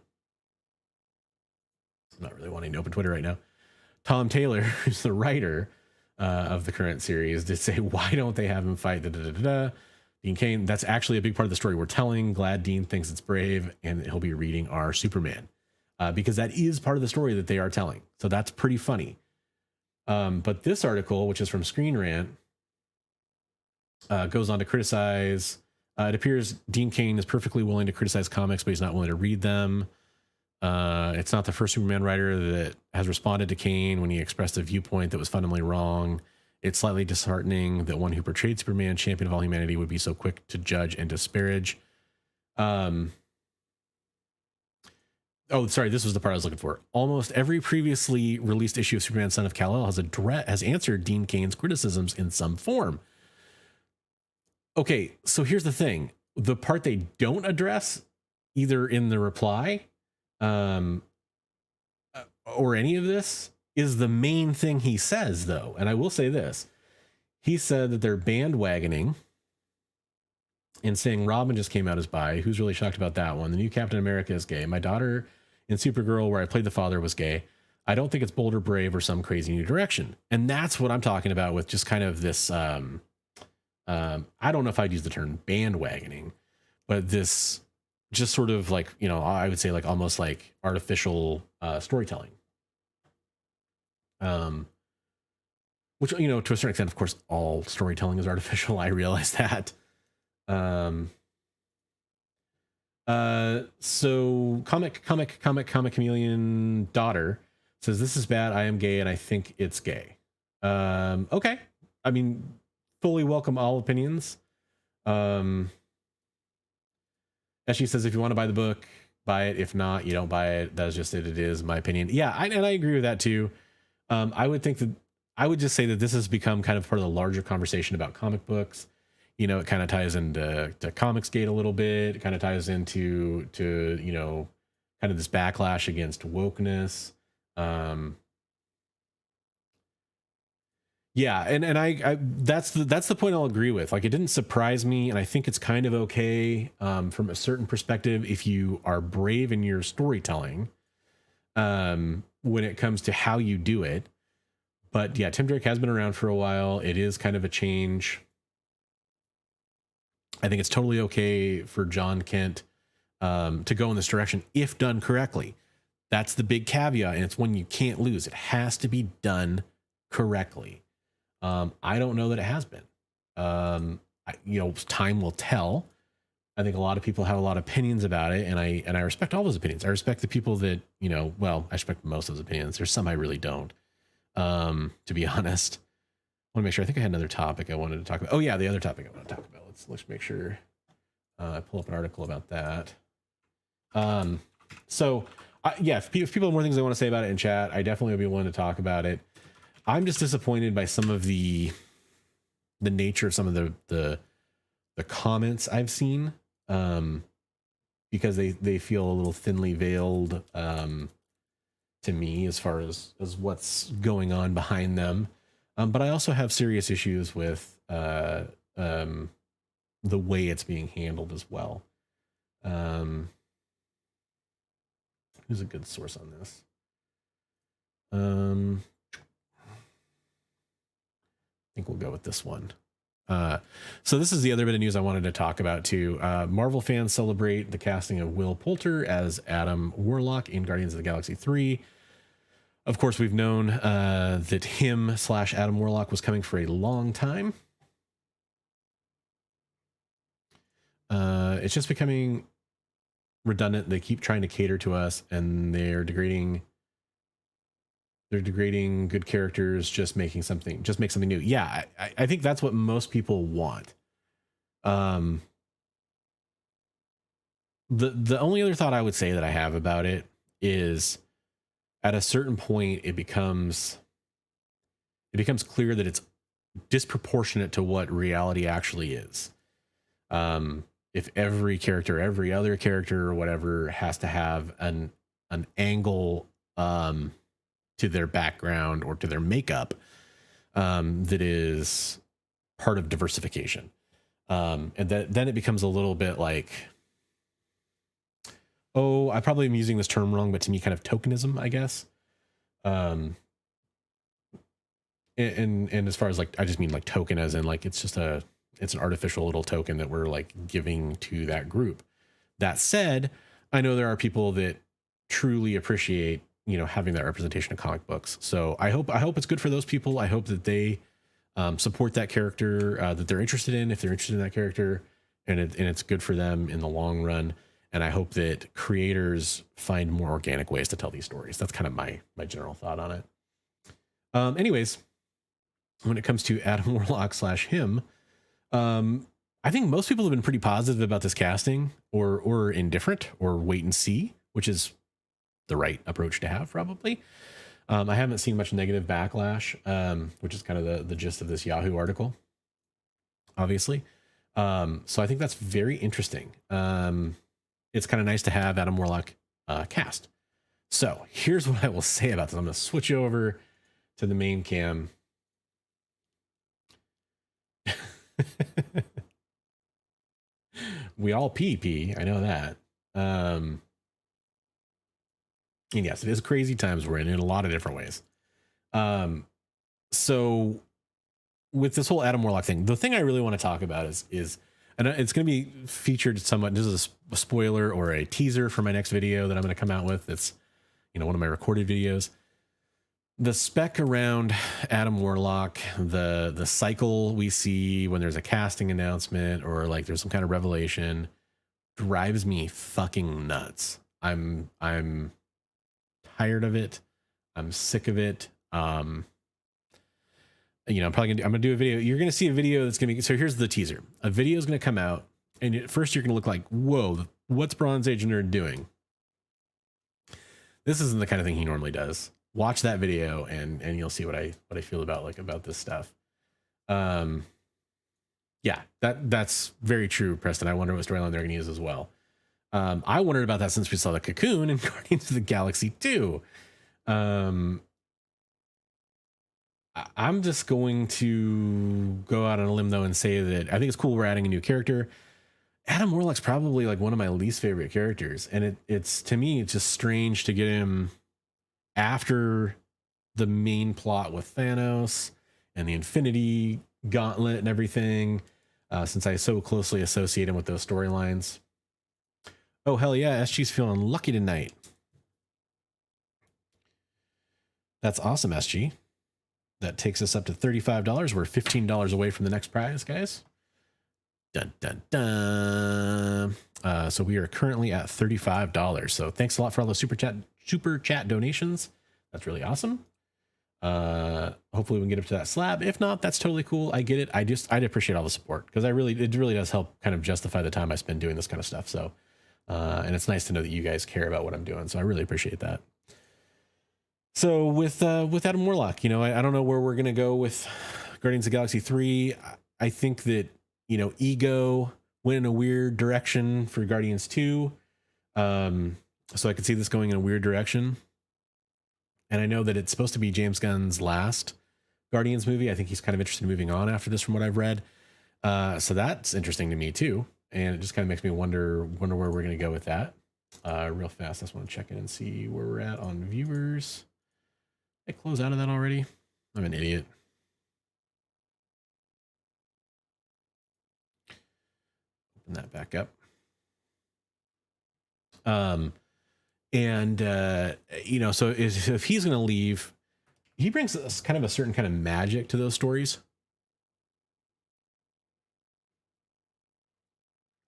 I'm not really wanting to open Twitter right now. Tom Taylor, who's the writer of the current series, did say, why don't they have him fight Dean Cain? That's actually a big part of the story we're telling. Glad Dean thinks it's brave and he'll be reading our Superman, because that is part of the story that they are telling. So that's pretty funny. But this article, which is from Screen Rant, goes on to criticize. It appears Dean Cain is perfectly willing to criticize comics, but he's not willing to read them. It's not the first Superman writer that has responded to Cain when he expressed a viewpoint that was fundamentally wrong. It's slightly disheartening that one who portrayed Superman, champion of all humanity, would be so quick to judge and disparage. Oh, sorry, this was the part I was looking for. Almost every previously released issue of Superman, Son of Kal-El has answered Dean Cain's criticisms in some form. Okay, so here's the thing. The part they don't address, either in the reply or any of this, is the main thing he says, though. And I will say this. He said that they're bandwagoning and saying Robin just came out as bi. Who's really shocked about that one? The new Captain America is gay. My daughter in Supergirl, where I played the father, was gay. I don't think it's bold or brave or some crazy new direction. And that's what I'm talking about with just kind of this... I don't know if I'd use the term bandwagoning, but this just sort of like, I would say like almost like artificial storytelling. Which, to a certain extent, of course, all storytelling is artificial. I realize that. So comic chameleon daughter says, this is bad. I am gay and I think it's gay. Okay. I mean, fully welcome all opinions. As she says, if you want to buy the book, buy it. If not, you don't buy it. That's just it. It is my opinion. Yeah, and I agree with that too. I would just say that this has become kind of part of the larger conversation about comic books. It kind of ties into Comicsgate a little bit. It kind of ties into kind of this backlash against wokeness. Yeah, and I that's the point I'll agree with. Like, it didn't surprise me, and I think it's kind of okay from a certain perspective if you are brave in your storytelling when it comes to how you do it. But yeah, Tim Drake has been around for a while. It is kind of a change. I think it's totally okay for Jon Kent to go in this direction if done correctly. That's the big caveat, and it's one you can't lose. It has to be done correctly. I don't know that it has been. Time will tell. I think a lot of people have a lot of opinions about it, and I respect all those opinions. I respect the people that, I respect most of those opinions. There's some I really don't, to be honest. I want to make sure. I think I had another topic I wanted to talk about. Oh yeah, the other topic I want to talk about. Let's make sure I pull up an article about that. If people have more things they want to say about it in chat, I definitely will be willing to talk about it. I'm just disappointed by some of the nature of some of the comments I've seen, because they feel a little thinly veiled to me as far as what's going on behind them. But I also have serious issues with the way it's being handled as well. Who's a good source on this? I think we'll go with this one. So this is the other bit of news I wanted to talk about too. Marvel fans celebrate the casting of Will Poulter as Adam Warlock in Guardians of the Galaxy 3. Of course, we've known that him / Adam Warlock was coming for a long time. It's just becoming redundant. They keep trying to cater to us, and they're degrading good characters, just make something new. Yeah, I think that's what most people want. The only other thought I would say that I have about it is, at a certain point, it becomes clear that it's disproportionate to what reality actually is. If every other character or whatever has to have an angle to their background or to their makeup that is part of diversification, and then it becomes a little bit like, oh, I probably am using this term wrong, but to me, kind of tokenism, I guess. And as far as like, I just mean like token as in like, it's an artificial little token that we're like giving to that group. That said, I know there are people that truly appreciate, having that representation of comic books. So I hope it's good for those people. I hope that they support that character that they're interested in, if they're interested in that character, and it's good for them in the long run. And I hope that creators find more organic ways to tell these stories. That's kind of my general thought on it. Anyways, when it comes to Adam Warlock / him, I think most people have been pretty positive about this casting, or indifferent, or wait and see, which is the right approach to have, probably. I haven't seen much negative backlash, which is kind of the gist of this Yahoo article, obviously. So I think that's very interesting. It's kind of nice to have Adam Warlock cast. So here's what I will say about this. I'm going to switch over to the main cam. We all pee. I know that. And yes, it is crazy times we're in a lot of different ways. So with this whole Adam Warlock thing, the thing I really want to talk about is, and it's going to be featured somewhat. This is a spoiler or a teaser for my next video that I'm going to come out with. It's, one of my recorded videos. The spec around Adam Warlock, the cycle we see when there's a casting announcement or like there's some kind of revelation, drives me fucking nuts. I'm tired of it. I'm sick of it. I'm gonna do a video. You're gonna see a video that's gonna be, so here's the teaser. A video is gonna come out, and at first you're gonna look like, whoa, what's Bronze Age Nerd doing? This isn't the kind of thing he normally does. Watch that video and you'll see what I feel about this stuff. Yeah, that's very true, Preston. I wonder what storyline they're gonna use as well. I wondered about that since we saw the Cocoon in Guardians of the Galaxy 2. I'm just going to go out on a limb though and say that I think it's cool we're adding a new character. Adam Warlock's probably like one of my least favorite characters, and it's to me, it's just strange to get him after the main plot with Thanos and the Infinity Gauntlet and everything, since I so closely associate him with those storylines. Oh, hell yeah, SG's feeling lucky tonight. That's awesome, SG. That takes us up to $35. We're $15 away from the next prize, guys. Dun, dun, dun. So we are currently at $35. So thanks a lot for all the super chat donations. That's really awesome. Hopefully we can get up to that slab. If not, that's totally cool. I get it. I'd appreciate all the support, because it really does help kind of justify the time I spend doing this kind of stuff. So, and it's nice to know that you guys care about what I'm doing. So I really appreciate that. So with Adam Warlock, I don't know where we're going to go with Guardians of the Galaxy 3. I think that, Ego went in a weird direction for Guardians 2. So I could see this going in a weird direction. And I know that it's supposed to be James Gunn's last Guardians movie. I think he's kind of interested in moving on after this from what I've read. So that's interesting to me too. And it just kind of makes me wonder where we're going to go with that. Real fast, I just want to check in and see where we're at on viewers. Did I close out of that already? I'm an idiot. Open that back up. And you know, so if he's going to leave, he brings us kind of a certain kind of magic to those stories.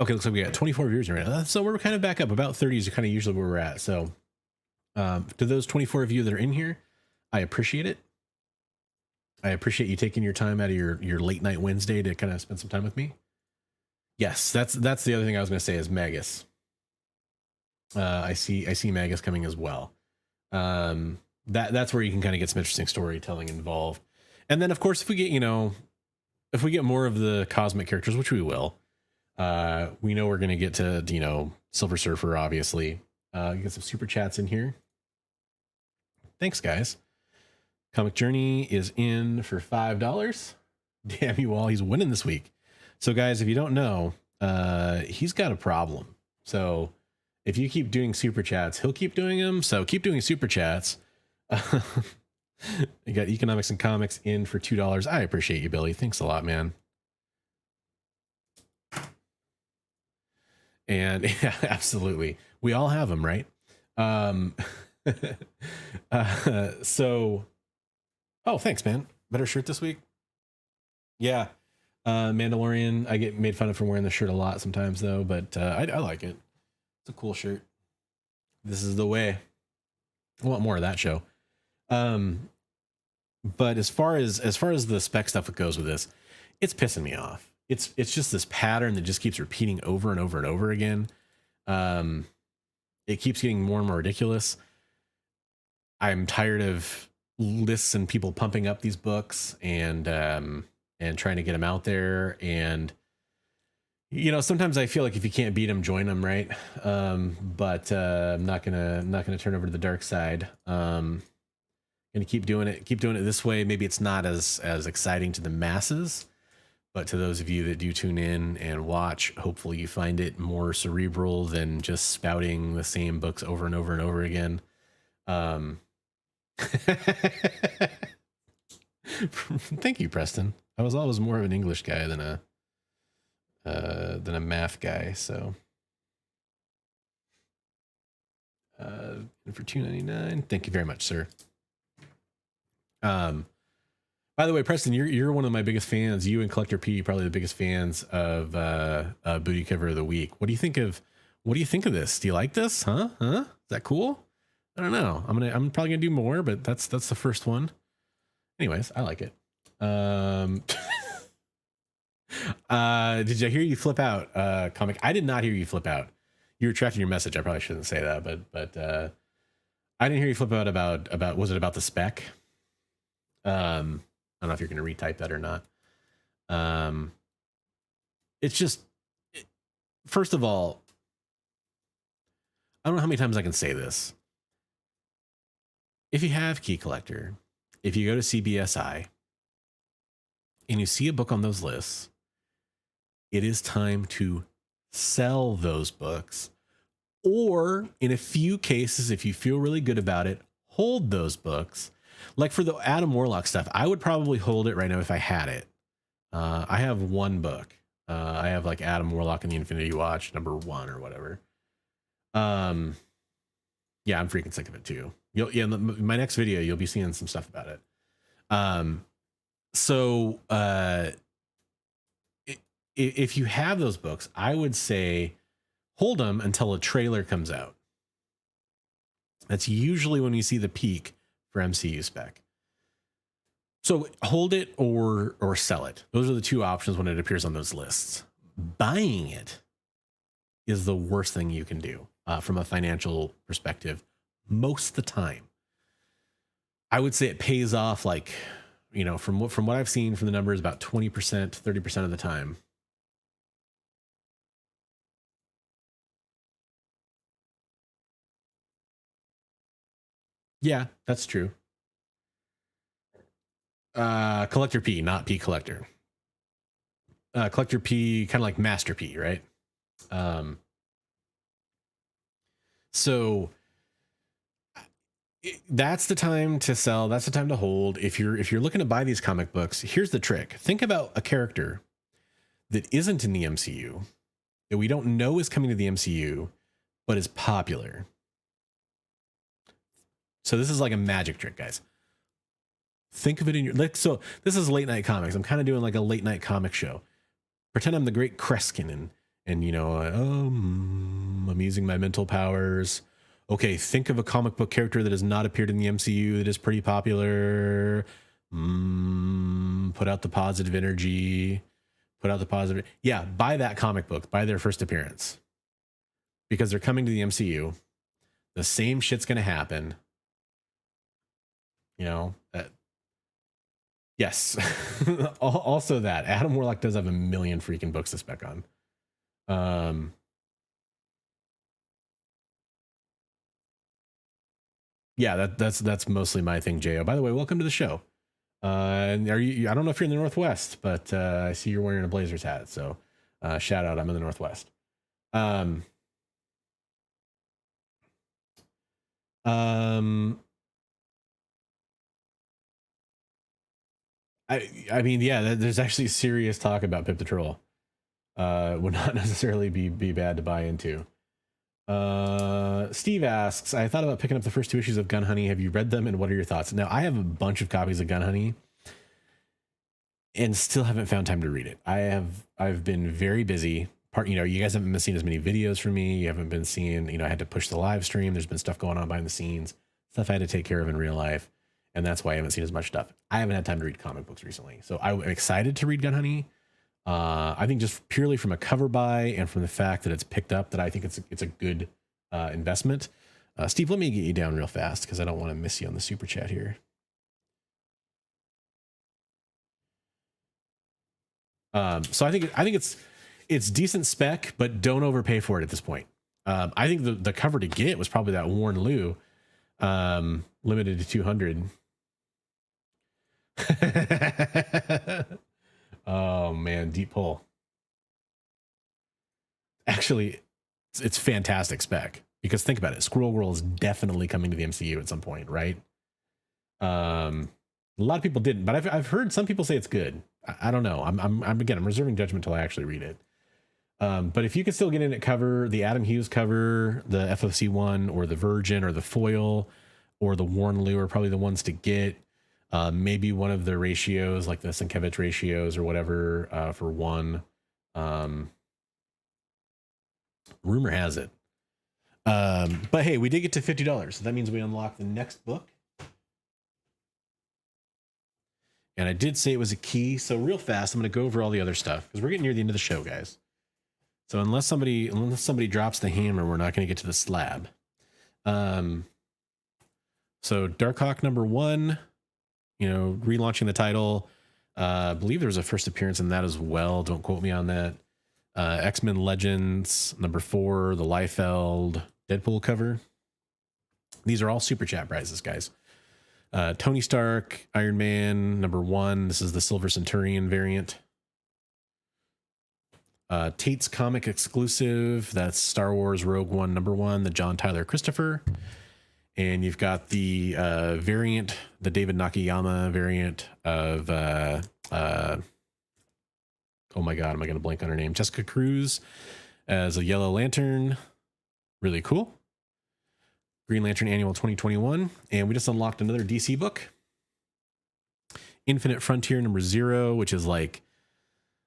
Okay, looks like we got 24 viewers right now. So we're kind of back up. About 30 is kind of usually where we're at. So to those 24 of you that are in here, I appreciate it. I appreciate you taking your time out of your late night Wednesday to kind of spend some time with me. Yes, that's the other thing I was going to say is Magus. I see Magus coming as well. That's where you can kind of get some interesting storytelling involved. And then of course, if we get more of the cosmic characters, which we will, we know we're going to get to, you know, Silver Surfer, obviously. You get some super chats in here. Thanks, guys. Comic Journey is in for $5. Damn you all, he's winning this week. So guys, if you don't know, he's got a problem. So if you keep doing super chats, he'll keep doing them. So keep doing super chats. You got Economics and Comics in for $2. I appreciate you, Billy. Thanks a lot, man. And yeah, absolutely. We all have them, right? So, oh, thanks, man. Better shirt this week. Yeah. Mandalorian. I get made fun of for wearing the shirt a lot sometimes though, but I like it. It's a cool shirt. This is the way. I want more of that show. But as far as the spec stuff that goes with this, it's pissing me off. It's just this pattern that just keeps repeating over and over and over again. It keeps getting more and more ridiculous. I'm tired of lists and people pumping up these books and trying to get them out there. And, you know, sometimes I feel like if you can't beat them, join them. Right. But I'm not gonna turn over to the dark side. Gonna keep doing it this way. Maybe it's not as exciting to the masses, but to those of you that do tune in and watch, hopefully you find it more cerebral than just spouting the same books over and over and over again. Thank you, Preston. I was always more of an English guy than a math guy. So, for $2.99, thank you very much, sir. By the way, Preston, you're one of my biggest fans. You and Collector P, probably the biggest fans of Booty Cover of the Week. What do you think of this? Do you like this? Huh? Is that cool? I don't know. I'm probably gonna do more, but that's the first one. Anyways, I like it. Did I hear you flip out, comic? I did not hear you flip out. You retracted your message. I probably shouldn't say that, but I didn't hear you flip out about was it about the spec? I don't know if you're going to retype that or not. It's just, first of all, I don't know how many times I can say this. If you have Key Collector, if you go to CBSI and you see a book on those lists, it is time to sell those books. Or in a few cases, if you feel really good about it, hold those books. Like for the Adam Warlock stuff, I would probably hold it right now if I had it. I have one book. I have like Adam Warlock and the Infinity Watch #1 or whatever. Yeah, I'm freaking sick of it too. In my next video, you'll be seeing some stuff about it. So if you have those books, I would say hold them until a trailer comes out. That's usually when you see the peak for MCU spec. So hold it or sell it. Those are the two options when it appears on those lists. Buying it is the worst thing you can do from a financial perspective most of the time. I would say it pays off, like, you know, from what I've seen from the numbers, about 20%, 30% of the time. Yeah, that's true. Collector P, not P Collector. Collector P, kind of like Master P, right? So that's the time to sell. That's the time to hold. If you're looking to buy these comic books, here's the trick. Think about a character that isn't in the MCU that we don't know is coming to the MCU, but is popular. So this is like a magic trick, guys. Think of it in your, like, so this is late night comics. I'm kind of doing like a late night comic show. Pretend I'm the great Kreskin and you know, I'm using my mental powers. Okay, think of a comic book character that has not appeared in the MCU that is pretty popular. Put out the positive energy. Put out the positive. Yeah, buy that comic book. Buy their first appearance. Because they're coming to the MCU. The same shit's going to happen. You know, yes. Also that. Adam Warlock does have a million freaking books to spec on. Yeah, that's mostly my thing, Jo. By the way, welcome to the show. And are you? I don't know if you're in the Northwest, but I see you're wearing a Blazers hat. So shout out, I'm in the Northwest. I mean, yeah, there's actually serious talk about Pip the Troll. Would not necessarily be bad to buy into. Steve asks, I thought about picking up the first 2 issues of Gun Honey. Have you read them and what are your thoughts? Now, I have a bunch of copies of Gun Honey and still haven't found time to read it. I've been very busy. You know, you guys haven't been seeing as many videos from me. You haven't been seeing, you know, I had to push the live stream. There's been stuff going on behind the scenes, stuff I had to take care of in real life. And that's why I haven't seen as much stuff. I haven't had time to read comic books recently. So I'm excited to read Gun Honey. I think just purely from a cover buy and from the fact that it's picked up, that I think it's a good investment. Steve, let me get you down real fast because I don't want to miss you on the super chat here. So I think it's decent spec, but don't overpay for it at this point. I think the cover to get was probably that Warren Liu, limited to 200. Oh man, deep pull. Actually, it's fantastic spec because think about it. Squirrel Girl is definitely coming to the MCU at some point, right? A lot of people didn't, but I've heard some people say it's good. I don't know. I'm reserving judgment until I actually read it. But if you can still get in it cover, the Adam Hughes cover, the FFC one, or the Virgin, or the foil, or the Warren Liu are probably the ones to get. Maybe one of the ratios, like the Sienkiewicz ratios or whatever, for one. Rumor has it. But hey, we did get to $50. So that means we unlock the next book. And I did say it was a key. So real fast, I'm going to go over all the other stuff because we're getting near the end of the show, guys. So unless somebody drops the hammer, we're not going to get to the slab. So Darkhawk #1, you know, relaunching the title. I believe there was a first appearance in that as well. Don't quote me on that. X-Men Legends #4, the Liefeld Deadpool cover. These are all super chat prizes, guys. Tony Stark, Iron Man #1. This is the Silver Centurion variant. Tate's comic exclusive. That's Star Wars Rogue One #1, the John Tyler Christopher. And you've got the variant, the David Nakayama variant of, oh my God, am I going to blank on her name? Jessica Cruz as a Yellow Lantern. Really cool. Green Lantern Annual 2021. And we just unlocked another DC book. Infinite Frontier #0, which is like,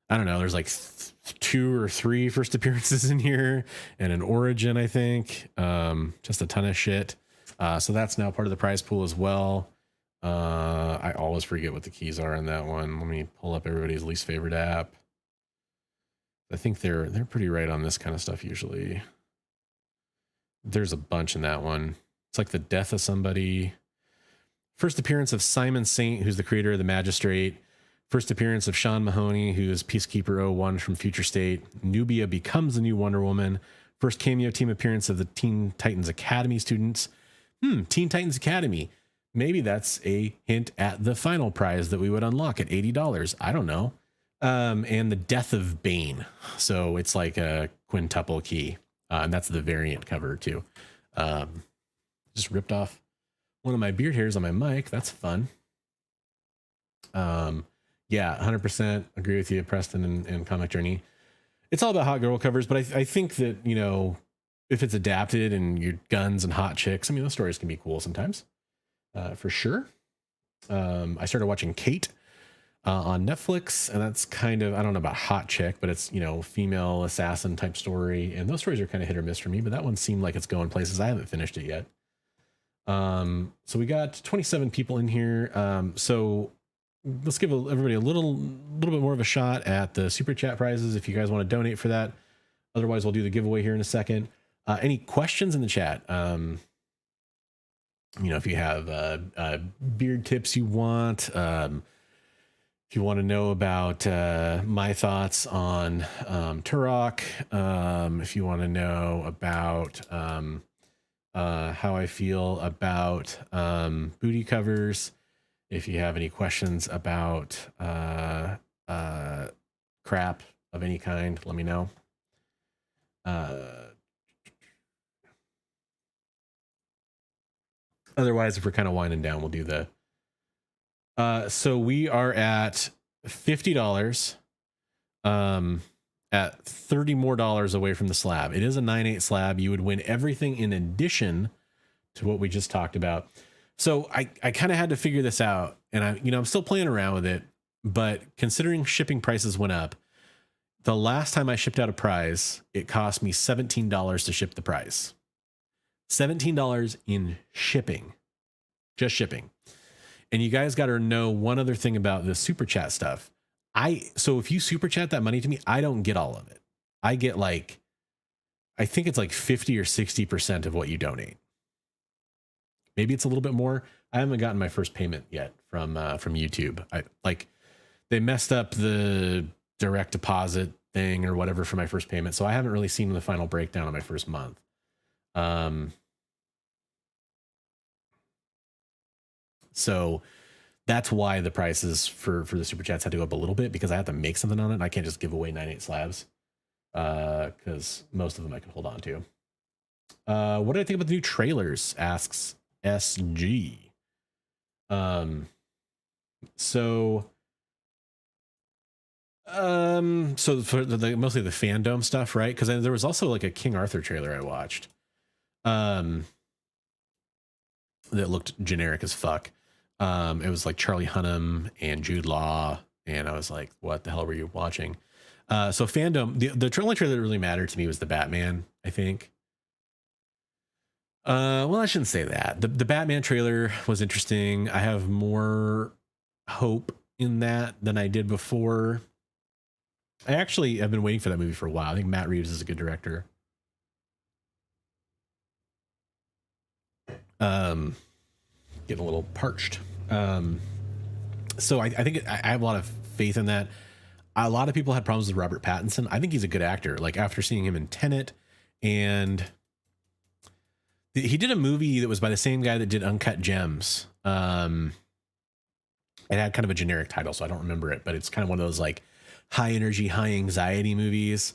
I don't know, there's like 2 or 3 first appearances in here and an origin, I think. Just a ton of shit. So that's now part of the prize pool as well. I always forget what the keys are in that one. Let me pull up everybody's least favorite app. I think they're pretty right on this kind of stuff usually. There's a bunch in that one. It's like the death of somebody. First appearance of Simon Saint, who's the creator of The Magistrate. First appearance of Sean Mahoney, who is Peacekeeper 01 from Future State. Nubia becomes the new Wonder Woman. First cameo team appearance of the Teen Titans Academy students. Teen Titans Academy. Maybe that's a hint at the final prize that we would unlock at $80. I don't know. And the death of Bane. So it's like a quintuple key. And that's the variant cover too. Just ripped off one of my beard hairs on my mic. That's fun. Yeah, 100% agree with you, Preston and Comic Journey. it's all about hot girl covers, but I think that, you know, if it's adapted and your guns and hot chicks, I mean, those stories can be cool sometimes, for sure. I started watching Kate on Netflix, and that's kind of, I don't know about hot chick, but it's, you know, female assassin type story. And those stories are kind of hit or miss for me, but that one seemed like it's going places. I haven't finished it yet. So we got 27 people in here. So let's give everybody a little bit more of a shot at the super chat prizes if you guys want to donate for that. Otherwise, we'll do the giveaway here in a second. Any questions in the chat? You know, if you have beard tips you want, if you want to know about my thoughts on Turok, if you want to know about how I feel about booty covers, if you have any questions about crap of any kind, let me know. Otherwise, if we're kind of winding down, we'll do the so we are at $50 at $30 more away from the slab. It is a 9/8 slab. You would win everything in addition to what we just talked about. So I kind of had to figure this out, and I'm still playing around with it, but considering shipping prices went up, the last time I shipped out a prize, it cost me $17 to ship the prize. $17 in shipping, just shipping. And you guys got to know one other thing about the super chat stuff. So if you super chat that money to me, I don't get all of it. I get I think it's like 50 or 60% of what you donate. Maybe it's a little bit more. I haven't gotten my first payment yet from YouTube. They messed up the direct deposit thing or whatever for my first payment. So I haven't really seen the final breakdown on my first month. So that's why the prices for the super chats had to go up a little bit, because I have to make something on it. And I can't just give away 9/8 slabs because most of them I can hold on to. What did I think about the new trailers? Asks SG. So for mostly the fandom stuff, right? Because there was also like a King Arthur trailer I watched that looked generic as fuck. It was like Charlie Hunnam and Jude Law, and I was like, what the hell were you watching? So fandom, the only trailer that really mattered to me was the Batman, I think. Well, I shouldn't say that. The Batman trailer was interesting. I have more hope in that than I did before. I actually have been waiting for that movie for a while. I think Matt Reeves is a good director. Getting a little parched. So I think I have a lot of faith in that. A lot of people had problems with Robert Pattinson. I think he's a good actor. Like after seeing him in Tenet, and he did a movie that was by the same guy that did Uncut Gems. It had kind of a generic title, so I don't remember it, but it's kind of one of those like high energy, high anxiety movies.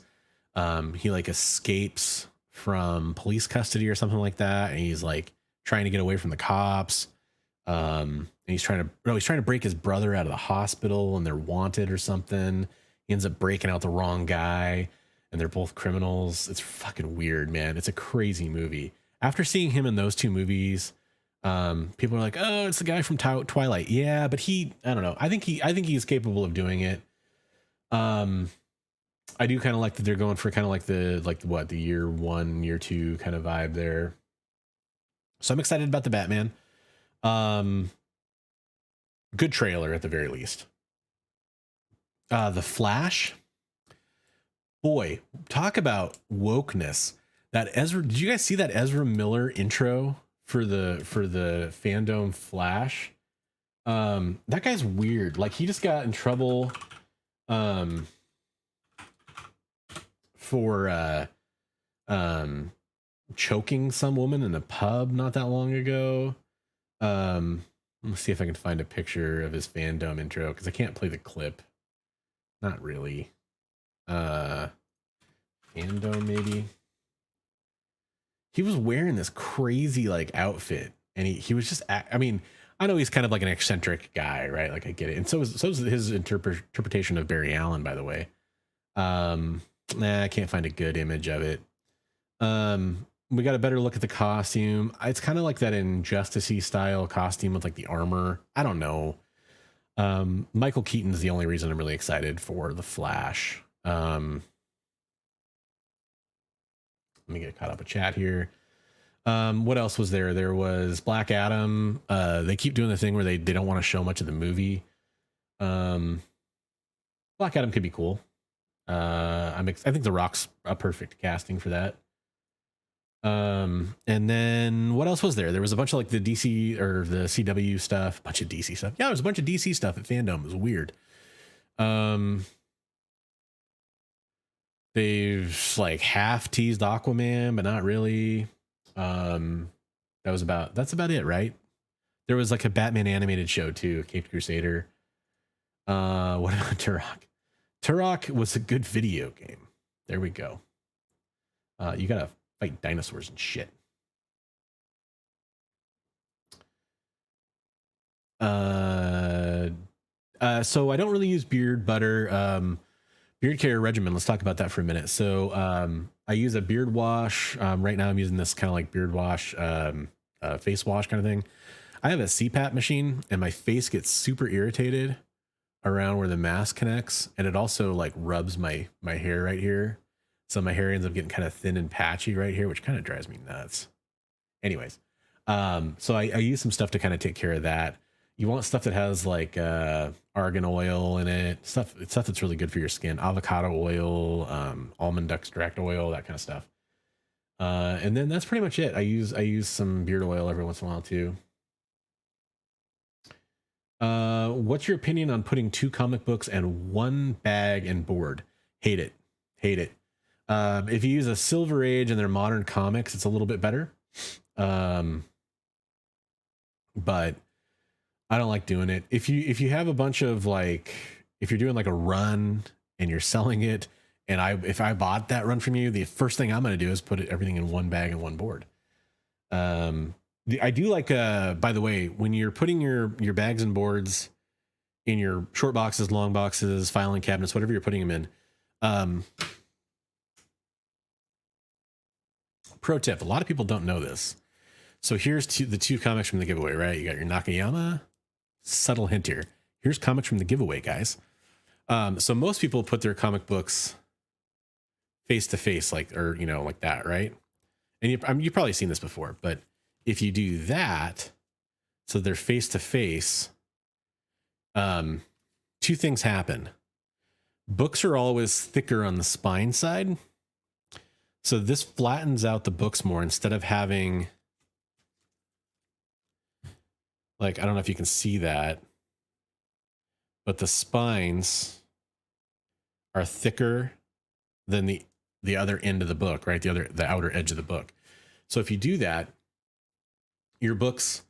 He like escapes from police custody or something like that, and he's like trying to get away from the cops. And he's trying to break his brother out of the hospital, and they're wanted or something. He ends up breaking out the wrong guy, and they're both criminals. It's fucking weird, man. It's a crazy movie. After seeing him in those two movies, people are like, oh, it's the guy from Twilight. Yeah, but I don't know. I think he's capable of doing it. I do kind of like that they're going for kind of like the year 1, year 2 kind of vibe there. So I'm excited about the Batman. Good trailer at the very least. The Flash. Boy, talk about wokeness. Did you guys see that Ezra Miller intro for the fandom Flash? That guy's weird. Like he just got in trouble for choking some woman in a pub not that long ago. Let's see if I can find a picture of his fandom intro, because I can't play the clip. Not really. Fandom maybe. He was wearing this crazy like outfit, and he was just, I mean, I know he's kind of like an eccentric guy, right? Like I get it. And so is his interpretation of Barry Allen, by the way. Nah, I can't find a good image of it. We got a better look at the costume. It's kind of like that Injustice-y style costume with like the armor. I don't know. Michael Keaton's the only reason I'm really excited for the Flash. Let me get caught up with chat here. What else was there? There was Black Adam. They keep doing the thing where they don't want to show much of the movie. Black Adam could be cool. I think The Rock's a perfect casting for that. And then what else was there? There was a bunch of like the DC or the CW stuff, bunch of DC stuff. Yeah, there was a bunch of DC stuff at Fandom. It was weird. They've like half teased Aquaman, but not really. That's about it, right? There was like a Batman animated show too, Caped Crusader. What about Turok? Turok was a good video game. There we go. You gotta fight dinosaurs and shit. So I don't really use beard butter. Beard care regimen. Let's talk about that for a minute. So I use a beard wash. Right now I'm using this kind of like beard wash, face wash kind of thing. I have a CPAP machine and my face gets super irritated around where the mask connects. And it also like rubs my hair right here. So my hair ends up getting kind of thin and patchy right here, which kind of drives me nuts. Anyways, so I use some stuff to kind of take care of that. You want stuff that has like argan oil in it, stuff that's really good for your skin, avocado oil, almond extract oil, that kind of stuff. And then that's pretty much it. I use some beard oil every once in a while too. What's your opinion on putting 2 comic books and 1 bag and board? Hate it. If you use a Silver Age and their modern comics, it's a little bit better. But I don't like doing it. If you have a bunch of like, if you're doing like a run and you're selling it, and if I bought that run from you, the first thing I'm going to do is put everything in 1 bag and 1 board. I do like, by the way, when you're putting your bags and boards in your short boxes, long boxes, filing cabinets, whatever you're putting them in. Pro tip. A lot of people don't know this. So here's the 2 comics from the giveaway, right? You got your Nakayama. Subtle hint here. Here's comics from the giveaway, guys. So most people put their comic books face to face, like, or, you know, like that, right? And you've probably seen this before, but if you do that, so they're face to face, 2 things happen. Books are always thicker on the spine side. So this flattens out the books more instead of having, like, I don't know if you can see that, but the spines are thicker than the other end of the book, right? The outer edge of the book. So if you do that, your books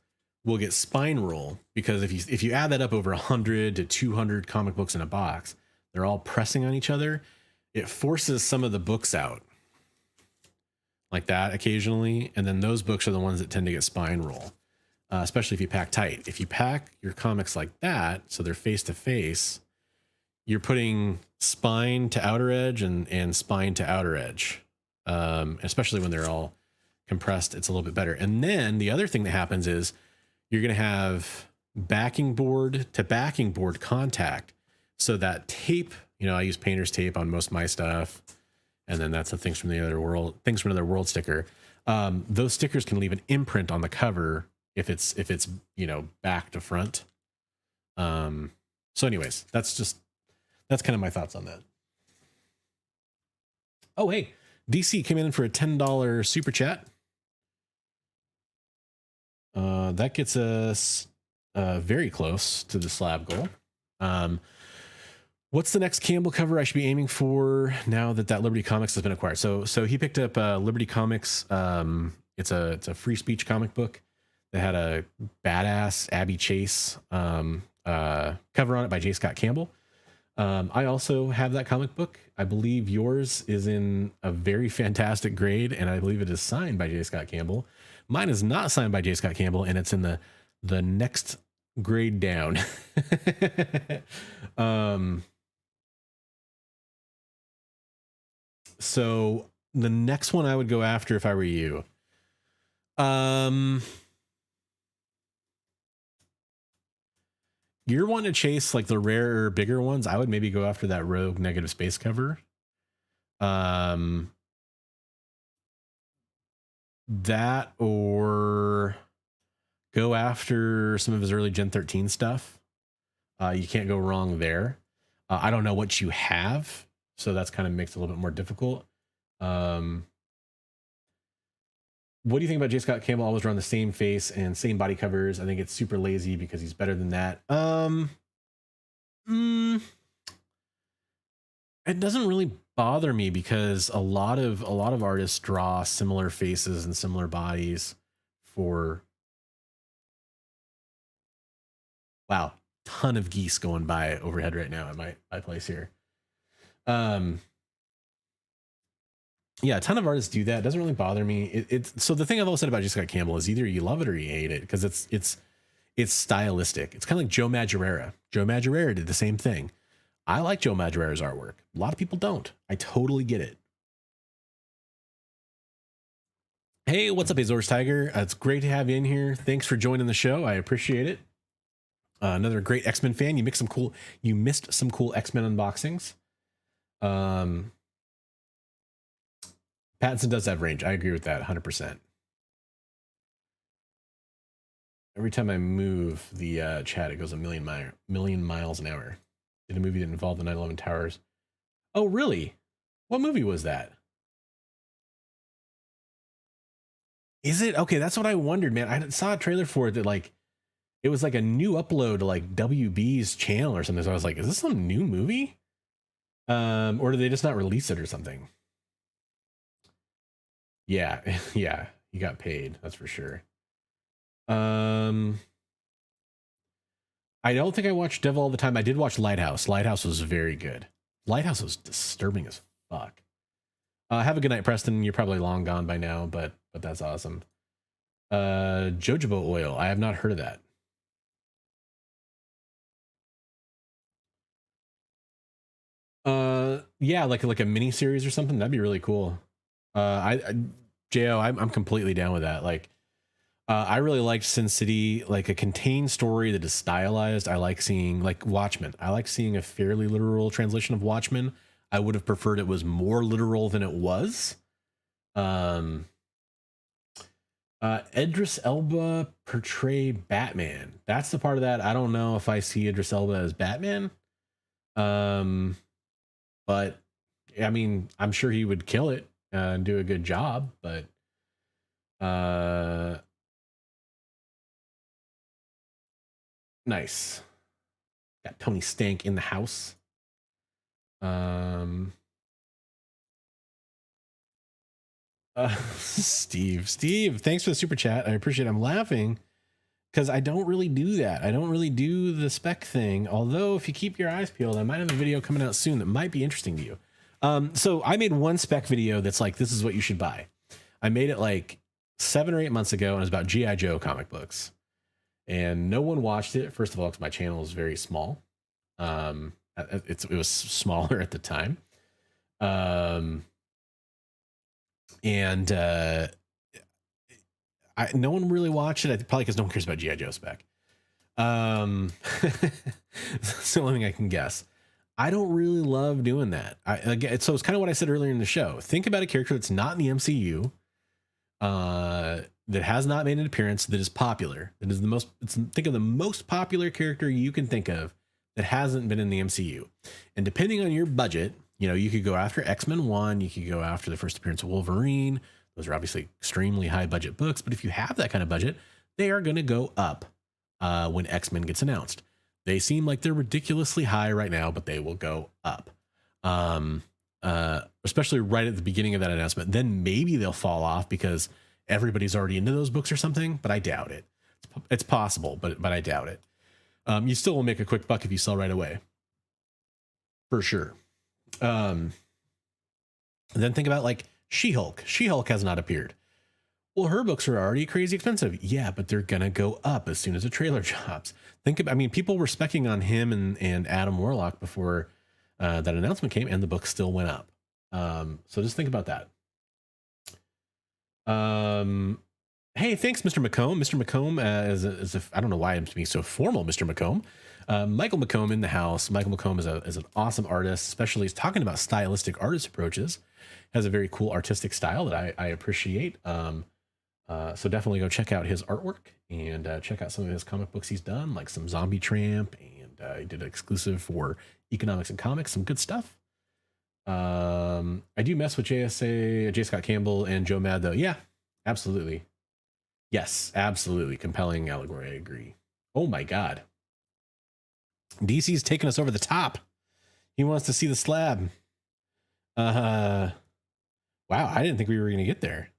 will get spine roll, because if you add that up over 100 to 200 comic books in a box, they're all pressing on each other. It forces some of the books out like that occasionally. And then those books are the ones that tend to get spine roll. Especially if you pack tight. If you pack your comics like that, so they're face to face, you're putting spine to outer edge and spine to outer edge. Especially when they're all compressed, it's a little bit better. And then the other thing that happens is you're going to have backing board to backing board contact. So that tape, you know, I use painter's tape on most of my stuff. And then that's the things from another world sticker. Those stickers can leave an imprint on the cover if it's, you know, back to front. So anyways, that's kind of my thoughts on that. Oh, hey, DC came in for a $10 super chat. That gets us very close to the slab goal. What's the next Campbell cover I should be aiming for now that Liberty Comics has been acquired? So he picked up Liberty Comics. It's a free speech comic book that had a badass Abby Chase cover on it by J. Scott Campbell. I also have that comic book. I believe yours is in a very fantastic grade, and I believe it is signed by J. Scott Campbell. Mine is not signed by J. Scott Campbell, and it's in the next grade down. So the next one I would go after if I were you. You're wanting to chase like the rarer, bigger ones. I would maybe go after that rogue negative space cover. That or go after some of his early Gen 13 stuff. You can't go wrong there. I don't know what you have, so that's kind of makes it a little bit more difficult. What do you think about J. Scott Campbell always drawing the same face and same body covers? I think it's super lazy because he's better than that. It doesn't really bother me because a lot of artists draw similar faces and similar bodies for, wow, ton of geese going by overhead right now at my place here. Yeah, a ton of artists do that. It doesn't really bother me. It's so the thing I've always said about J. Scott Campbell is either you love it or you hate it because it's stylistic. It's kind of like Joe Madureira. Joe Madureira did the same thing. I like Joe Madureira's artwork. A lot of people don't. I totally get it. Hey, what's up, Azores Tiger? It's great to have you in here. Thanks for joining the show. I appreciate it. Another great X-Men fan. You missed some cool X-Men unboxings. Pattinson does have range. I agree with that 100%. Every time I move the chat, it goes a million miles an hour. Did a movie that involved the 9/11 towers. Oh, really? What movie was that? Is it? Okay, that's what I wondered, man. I saw a trailer for it that like it was like a new upload to like WB's channel or something. So I was like, is this some new movie? Or did they just not release it or something? Yeah, yeah, he got paid, that's for sure. I don't think I watched Devil All the Time. I did watch Lighthouse. Lighthouse was very good. Lighthouse was disturbing as fuck. Have a good night, Preston. You're probably long gone by now, but that's awesome. Jojoba oil. I have not heard of that. Yeah, like a mini series or something. That'd be really cool. I'm completely down with that. Like, I really liked Sin City, like a contained story that is stylized. I like seeing like Watchmen. I like seeing a fairly literal translation of Watchmen. I would have preferred it was more literal than it was. Idris Elba portray Batman. That's the part of that. I don't know if I see Idris Elba as Batman. But I mean, I'm sure he would kill it and do a good job, but nice. Got Tony Stank in the house. Steve, thanks for the super chat. I appreciate it. I'm laughing because I don't really do that. I don't really do the spec thing. Although if you keep your eyes peeled, I might have a video coming out soon that might be interesting to you. So I made one spec video that's like, this is what you should buy. I made it like 7 or 8 months ago, and it was about G.I. Joe comic books. And no one watched it. First of all, because my channel is very small. It was smaller at the time. No one really watched it. Probably because no one cares about G.I. Joe spec. It's the only thing I can guess. I don't really love doing that. So it's kind of what I said earlier in the show. Think about a character that's not in the MCU, that has not made an appearance, that is popular, that is think of the most popular character you can think of that hasn't been in the MCU. And depending on your budget, you could go after X-Men 1, you could go after the first appearance of Wolverine. Those are obviously extremely high budget books, but if you have that kind of budget, they are going to go up when X-Men gets announced. They seem like they're ridiculously high right now, but they will go up. Especially right at the beginning of that announcement. Then maybe they'll fall off because everybody's already into those books or something, but I doubt it. It's possible, but I doubt it. You still will make a quick buck if you sell right away. For sure. Then think about like She-Hulk. She-Hulk has not appeared. Well, her books are already crazy expensive. Yeah, but they're going to go up as soon as a trailer drops. People were specking on him and Adam Warlock before that announcement came, and the book still went up. So just think about that. Hey, thanks, Mr. McComb. Mr. McComb, I don't know why I'm being so formal, Mr. McComb. Michael McComb in the house. Michael McComb is an awesome artist, especially he's talking about stylistic artist approaches. Has a very cool artistic style that I appreciate. So definitely go check out his artwork and check out some of his comic books he's done, like some Zombie Tramp, and he did an exclusive for Economics and Comics, some good stuff. I do mess with J. Scott Campbell and Joe Mad though. Yeah, absolutely. Yes, absolutely. Compelling allegory. I agree. Oh my God. DC's taking us over the top. He wants to see the slab. Wow. I didn't think we were going to get there.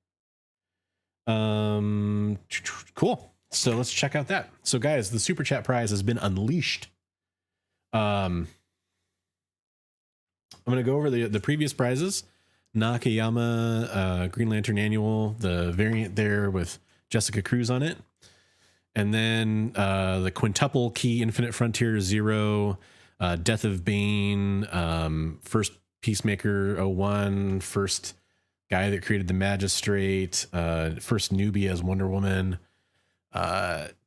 Cool. So let's check out that. So guys, the Super Chat prize has been unleashed. I'm going to go over the previous prizes. Nakayama, Green Lantern Annual, the variant there with Jessica Cruz on it. And then the quintuple key Infinite Frontier 0, Death of Bane, first Peacemaker 01, first guy that created the Magistrate, first newbie as Wonder Woman,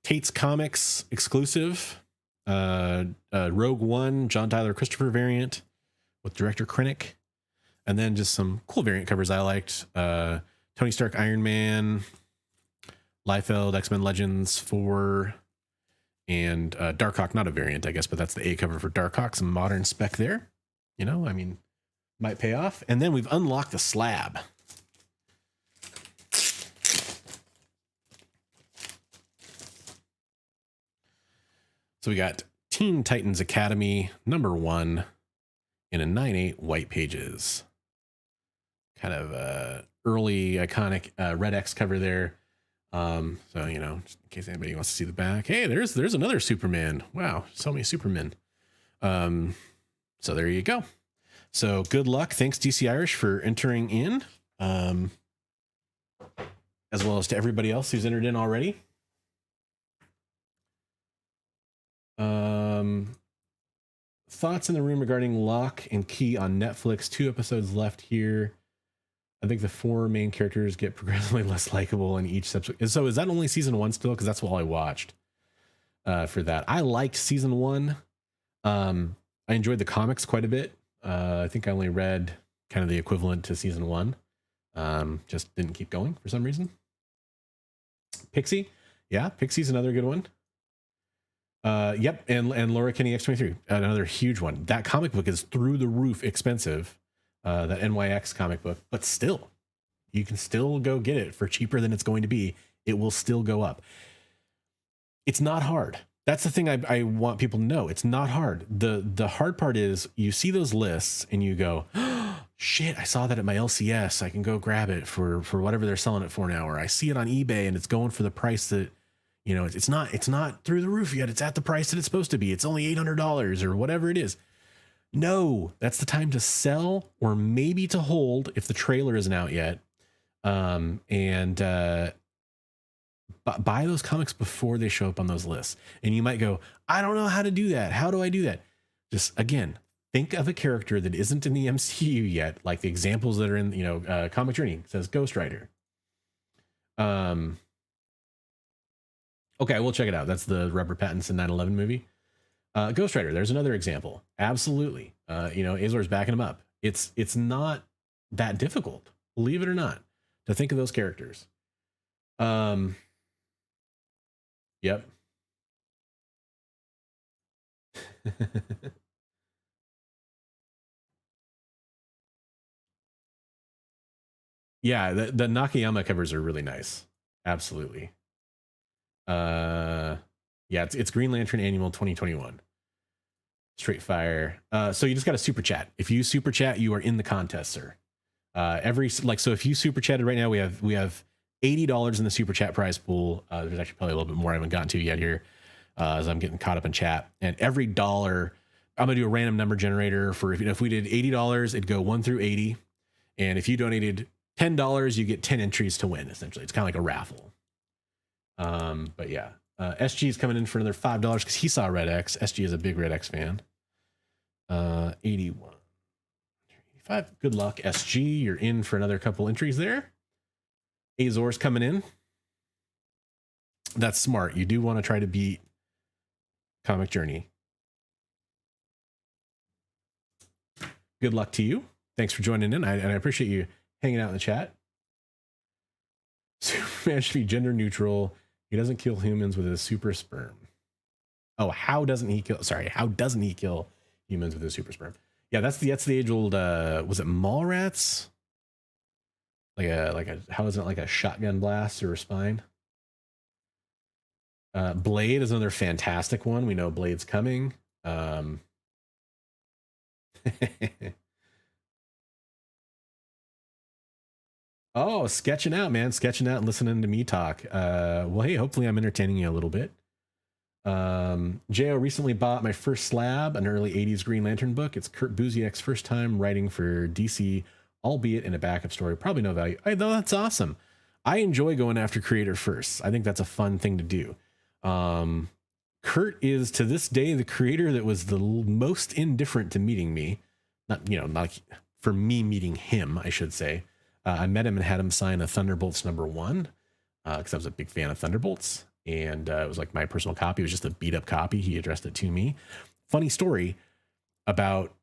Tate's Comics exclusive, Rogue One, John Tyler Christopher variant with director Krennic, and then just some cool variant covers I liked. Tony Stark Iron Man, Liefeld X-Men Legends 4, and Darkhawk, not a variant, I guess, but that's the A cover for Darkhawk, some modern spec there. You know, I mean, might pay off. And then we've unlocked the slab. So we got Teen Titans Academy #1 in a 9/8 white pages. Kind of early iconic Red X cover there. So, you know, just in case anybody wants to see the back. Hey, there's another Superman. Wow, so many Supermen. So there you go. So good luck. Thanks, DC Irish, for entering in. As well as to everybody else who's entered in already. Thoughts in the room regarding Lock and Key on Netflix. 2 episodes left here. I think the 4 main characters get progressively less likable in each subsequent. So is that only season 1 still? Because that's all I watched for that. I liked season 1. I enjoyed the comics quite a bit. I think I only read kind of the equivalent to season 1. Just didn't keep going for some reason. Pixie. Yeah, Pixie's another good one. Yep, and Laura Kinney X-23, another huge one. That comic book is through the roof expensive, that NYX comic book, but still, you can still go get it for cheaper than it's going to be. It will still go up. It's not hard. That's the thing I want people to know. It's not hard. The hard part is you see those lists and you go, oh, shit, I saw that at my LCS. I can go grab it for whatever they're selling it for now. Or I see it on eBay and it's going for the price that, you know, it's not through the roof yet. It's at the price that it's supposed to be. It's only $800 or whatever it is. No, that's the time to sell or maybe to hold if the trailer isn't out yet. Buy those comics before they show up on those lists. And you might go, I don't know how to do that. How do I do that? Just again, think of a character that isn't in the MCU yet, like the examples that are in, you know, Comic Journey says Ghost Rider. Okay, we'll check it out. That's the Robert Pattinson 9/11 movie. Ghost Rider, there's another example. Absolutely. You know, Azor's backing him up. It's not that difficult, believe it or not, to think of those characters. Yep. Yeah, the Nakayama covers are really nice. Absolutely. Yeah, it's Green Lantern Annual 2021. Straight fire. So you just got to super chat. If you super chat, you are in the contest, sir. So if you super chatted right now, we have $80 in the super chat prize pool. There's actually probably a little bit more I haven't gotten to yet here, as I'm getting caught up in chat. And every dollar, I'm gonna do a random number generator for if we did $80, it'd go 1 through 80. And if you donated $10, you get 10 entries to win. Essentially, it's kind of like a raffle. But yeah, SG is coming in for another $5 because he saw Red X. SG is a big Red X fan. 81, 5. Good luck, SG. You're in for another couple entries there. Azor's coming in. That's smart. You do want to try to beat Comic Journey. Good luck to you. Thanks for joining in. And I appreciate you hanging out in the chat. Superman should be gender neutral. He doesn't kill humans with his super sperm. Oh, how doesn't he kill? Sorry, how doesn't he kill humans with his super sperm? Yeah, that's the age old. Was it Mallrats? How is it like a shotgun blast or a spine? Blade is another fantastic one. We know Blade's coming. Oh, sketching out, man. Sketching out and listening to me talk. Well, hey, hopefully I'm entertaining you a little bit. Jo recently bought my first slab, an early 80s Green Lantern book. It's Kurt Busiek's first time writing for DC, albeit in a backup story. Probably no value. Though that's awesome. I enjoy going after creator first. I think that's a fun thing to do. Kurt is to this day the creator that was the most indifferent to meeting me. Not for me meeting him, I should say. I met him and had him sign a Thunderbolts #1 because I was a big fan of Thunderbolts. And it was like my personal copy. It was just a beat up copy. He addressed it to me. Funny story, about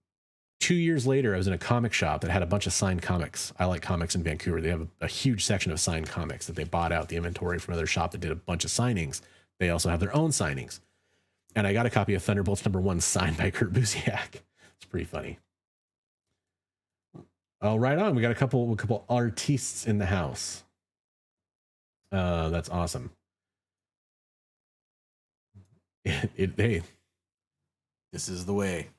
2 years later, I was in a comic shop that had a bunch of signed comics. I like comics in Vancouver. They have a huge section of signed comics that they bought out the inventory from another shop that did a bunch of signings. They also have their own signings. And I got a copy of Thunderbolts #1 signed by Kurt Busiek. It's pretty funny. Oh, right on. We got a couple artists in the house. That's awesome. Hey, this is the way.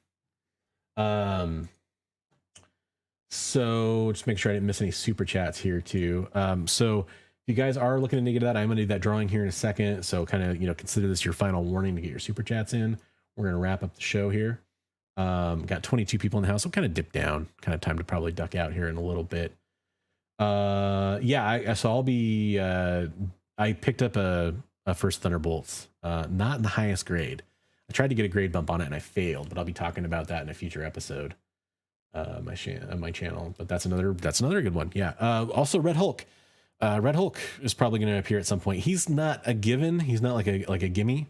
So just make sure I didn't miss any super chats here too. So if you guys are looking to get that, I'm gonna do that drawing here in a second. So kind of, consider this your final warning to get your super chats in. We're gonna wrap up the show here. Got 22 people in the house. I'm kind of dip down, kind of time to probably duck out here in a little bit. Yeah, so I'll be, I picked up a first Thunderbolts, not in the highest grade. I tried to get a grade bump on it and I failed, but I'll be talking about that in a future episode, my channel. But that's another good one. Yeah. Also Red Hulk. Red Hulk is probably going to appear at some point. He's not a given. He's not like a gimme,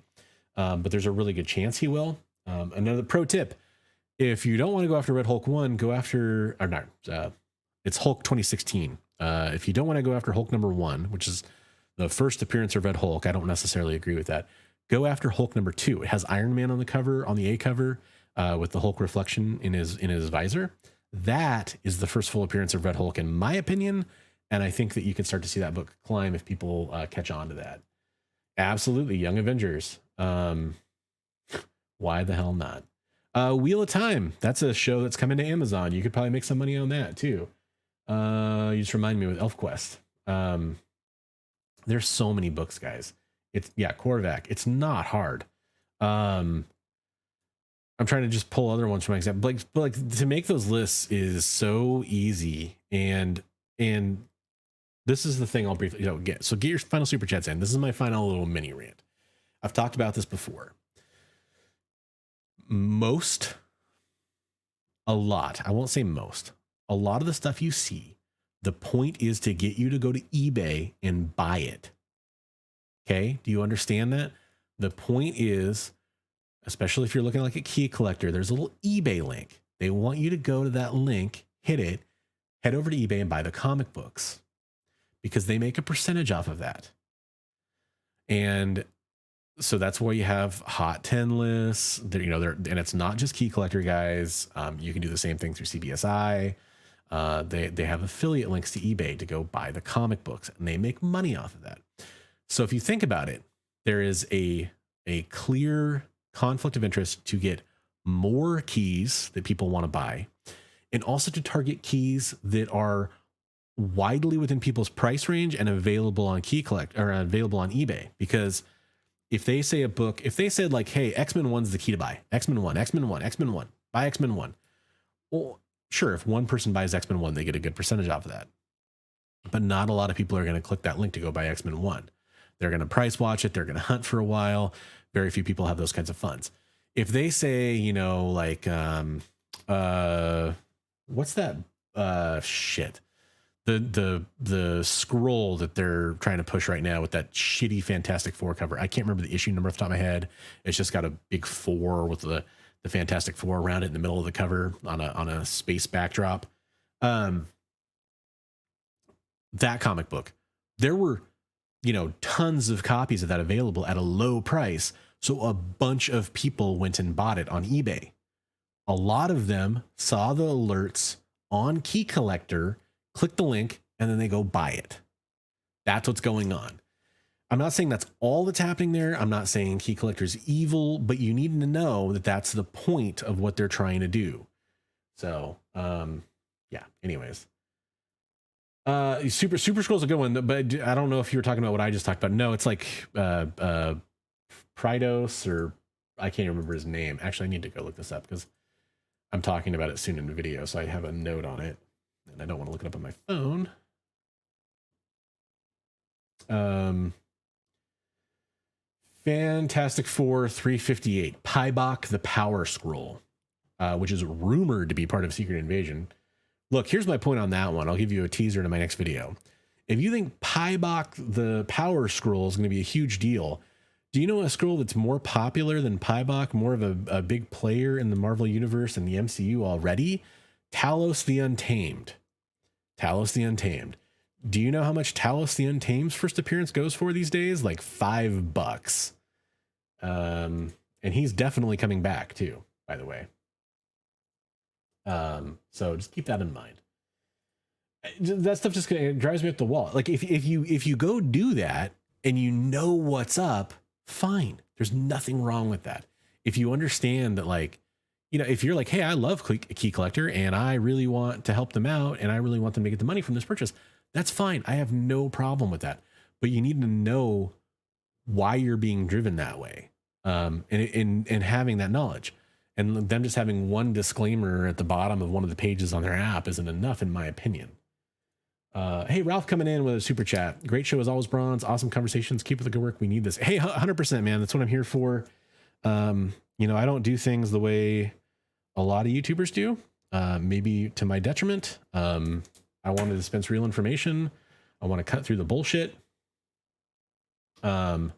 but there's a really good chance he will. Another pro tip: if you don't want to go after Red Hulk 1, go after, or not, it's Hulk 2016. If you don't want to go after Hulk #1, which is the first appearance of Red Hulk, I don't necessarily agree with that. Go after Hulk #2. It has Iron Man on the cover, on the A cover, with the Hulk reflection in his visor. That is the first full appearance of Red Hulk, in my opinion. And I think that you can start to see that book climb if people catch on to that. Absolutely. Young Avengers. Why the hell not? Wheel of Time. That's a show that's coming to Amazon. You could probably make some money on that too. You just remind me with ElfQuest. There's so many books, guys. Korvac. It's not hard. I'm trying to just pull other ones from my example. Like to make those lists is so easy. And this is the thing I'll briefly get. So get your final super chats in. This is my final little mini rant. I've talked about this before. A lot of the stuff you see, the point is to get you to go to eBay and buy it. Okay. Do you understand that? The point is, especially if you're looking like a key collector, there's a little eBay link. They want you to go to that link, hit it, head over to eBay and buy the comic books because they make a percentage off of that. And so that's why you have hot 10 lists. And it's not just key collector guys. You can do the same thing through CBSI. They have affiliate links to eBay to go buy the comic books, and they make money off of that. So if you think about it, there is a clear conflict of interest to get more keys that people want to buy, and also to target keys that are widely within people's price range and available on available on eBay. Because if they say if they said like, hey, X-Men 1's the key to buy, X-Men 1, buy X-Men 1. Well, sure, if one person buys X-Men 1, they get a good percentage off of that. But not a lot of people are going to click that link to go buy X-Men 1. They're going to price watch it. They're going to hunt for a while. Very few people have those kinds of funds. If they say, what's that shit? The scroll that they're trying to push right now with that shitty Fantastic Four cover. I can't remember the issue number off the top of my head. It's just got a big 4 with the Fantastic Four around it in the middle of the cover on a space backdrop. That comic book, there were, tons of copies of that available at a low price. So a bunch of people went and bought it on eBay. A lot of them saw the alerts on Key Collector, click the link, and then they go buy it. That's what's going on. I'm not saying that's all that's happening there. I'm not saying Key Collector's evil, but you need to know that that's the point of what they're trying to do. So, yeah, anyways. Super Scroll's a good one, but I don't know if you were talking about what I just talked about. No, it's like Pridos, or I can't remember his name. Actually, I need to go look this up because I'm talking about it soon in the video, so I have a note on it. And I don't want to look it up on my phone. Fantastic Four 358, Pybok the Power Scroll, which is rumored to be part of Secret Invasion. Look, here's my point on that one. I'll give you a teaser to my next video. If you think Pybok the Power Scroll is going to be a huge deal, do you know a scroll that's more popular than Pybok, more of a big player in the Marvel Universe and the MCU already? Talos the Untamed. Talos the Untamed. Do you know how much Talos the Untamed's first appearance goes for these days? Like $5. And he's definitely coming back too, by the way. So just keep that in mind. That stuff just drives me up the wall. Like if you go do that and you know what's up, fine. There's nothing wrong with that. If you understand that, like, if you're like, hey, I love Key Collector and I really want to help them out and I really want them to get the money from this purchase, that's fine. I have no problem with that. But you need to know why you're being driven that way. And having that knowledge. And them just having one disclaimer at the bottom of one of the pages on their app isn't enough, in my opinion. Hey, Ralph coming in with a super chat. Great show as always, Bronze. Awesome conversations. Keep up the good work. We need this. Hey, 100%, man. That's what I'm here for. I don't do things the way a lot of YouTubers do. Maybe to my detriment. I want to dispense real information. I want to cut through the bullshit. I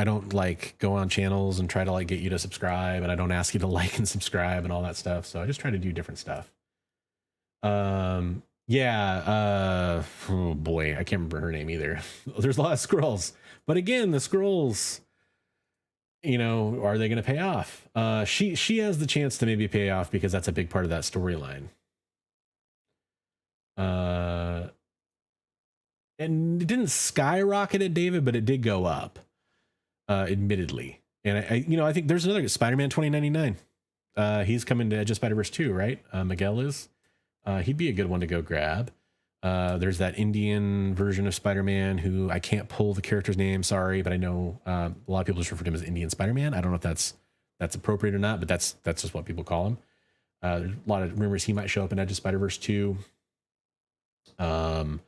don't like go on channels and try to like get you to subscribe, and I don't ask you to like and subscribe and all that stuff. So I just try to do different stuff. Oh boy, I can't remember her name either. There's a lot of scrolls, but again, the scrolls, are they going to pay off? She has the chance to maybe pay off because that's a big part of that storyline. And it didn't skyrocket it, David, but it did go up. Admittedly. And I think there's another Spider-Man 2099. He's coming to Edge of Spider-Verse 2, right? Miguel is. He'd be a good one to go grab. There's that Indian version of Spider-Man who I can't pull the character's name, sorry, but I know a lot of people just refer to him as Indian Spider-Man. I don't know if that's appropriate or not, but that's just what people call him. There's a lot of rumors he might show up in Edge of Spider-Verse 2. I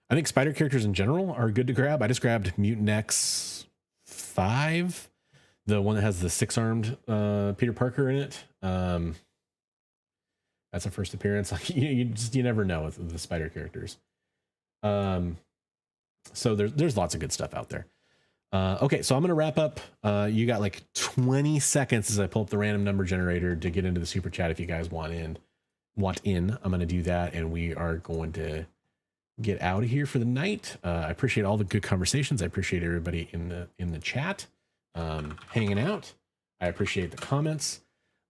think spider characters in general are good to grab. I just grabbed Mutant X 5, the one that has the 6-armed Peter Parker in it. That's a first appearance. You never know with the spider characters. So there's lots of good stuff out there. Okay, so I'm gonna wrap up. You got like 20 seconds as I pull up the random number generator to get into the super chat if you guys want in. I'm gonna do that, and we are going to get out of here for the night. I appreciate all the good conversations. I appreciate everybody in the chat hanging out. I appreciate the comments.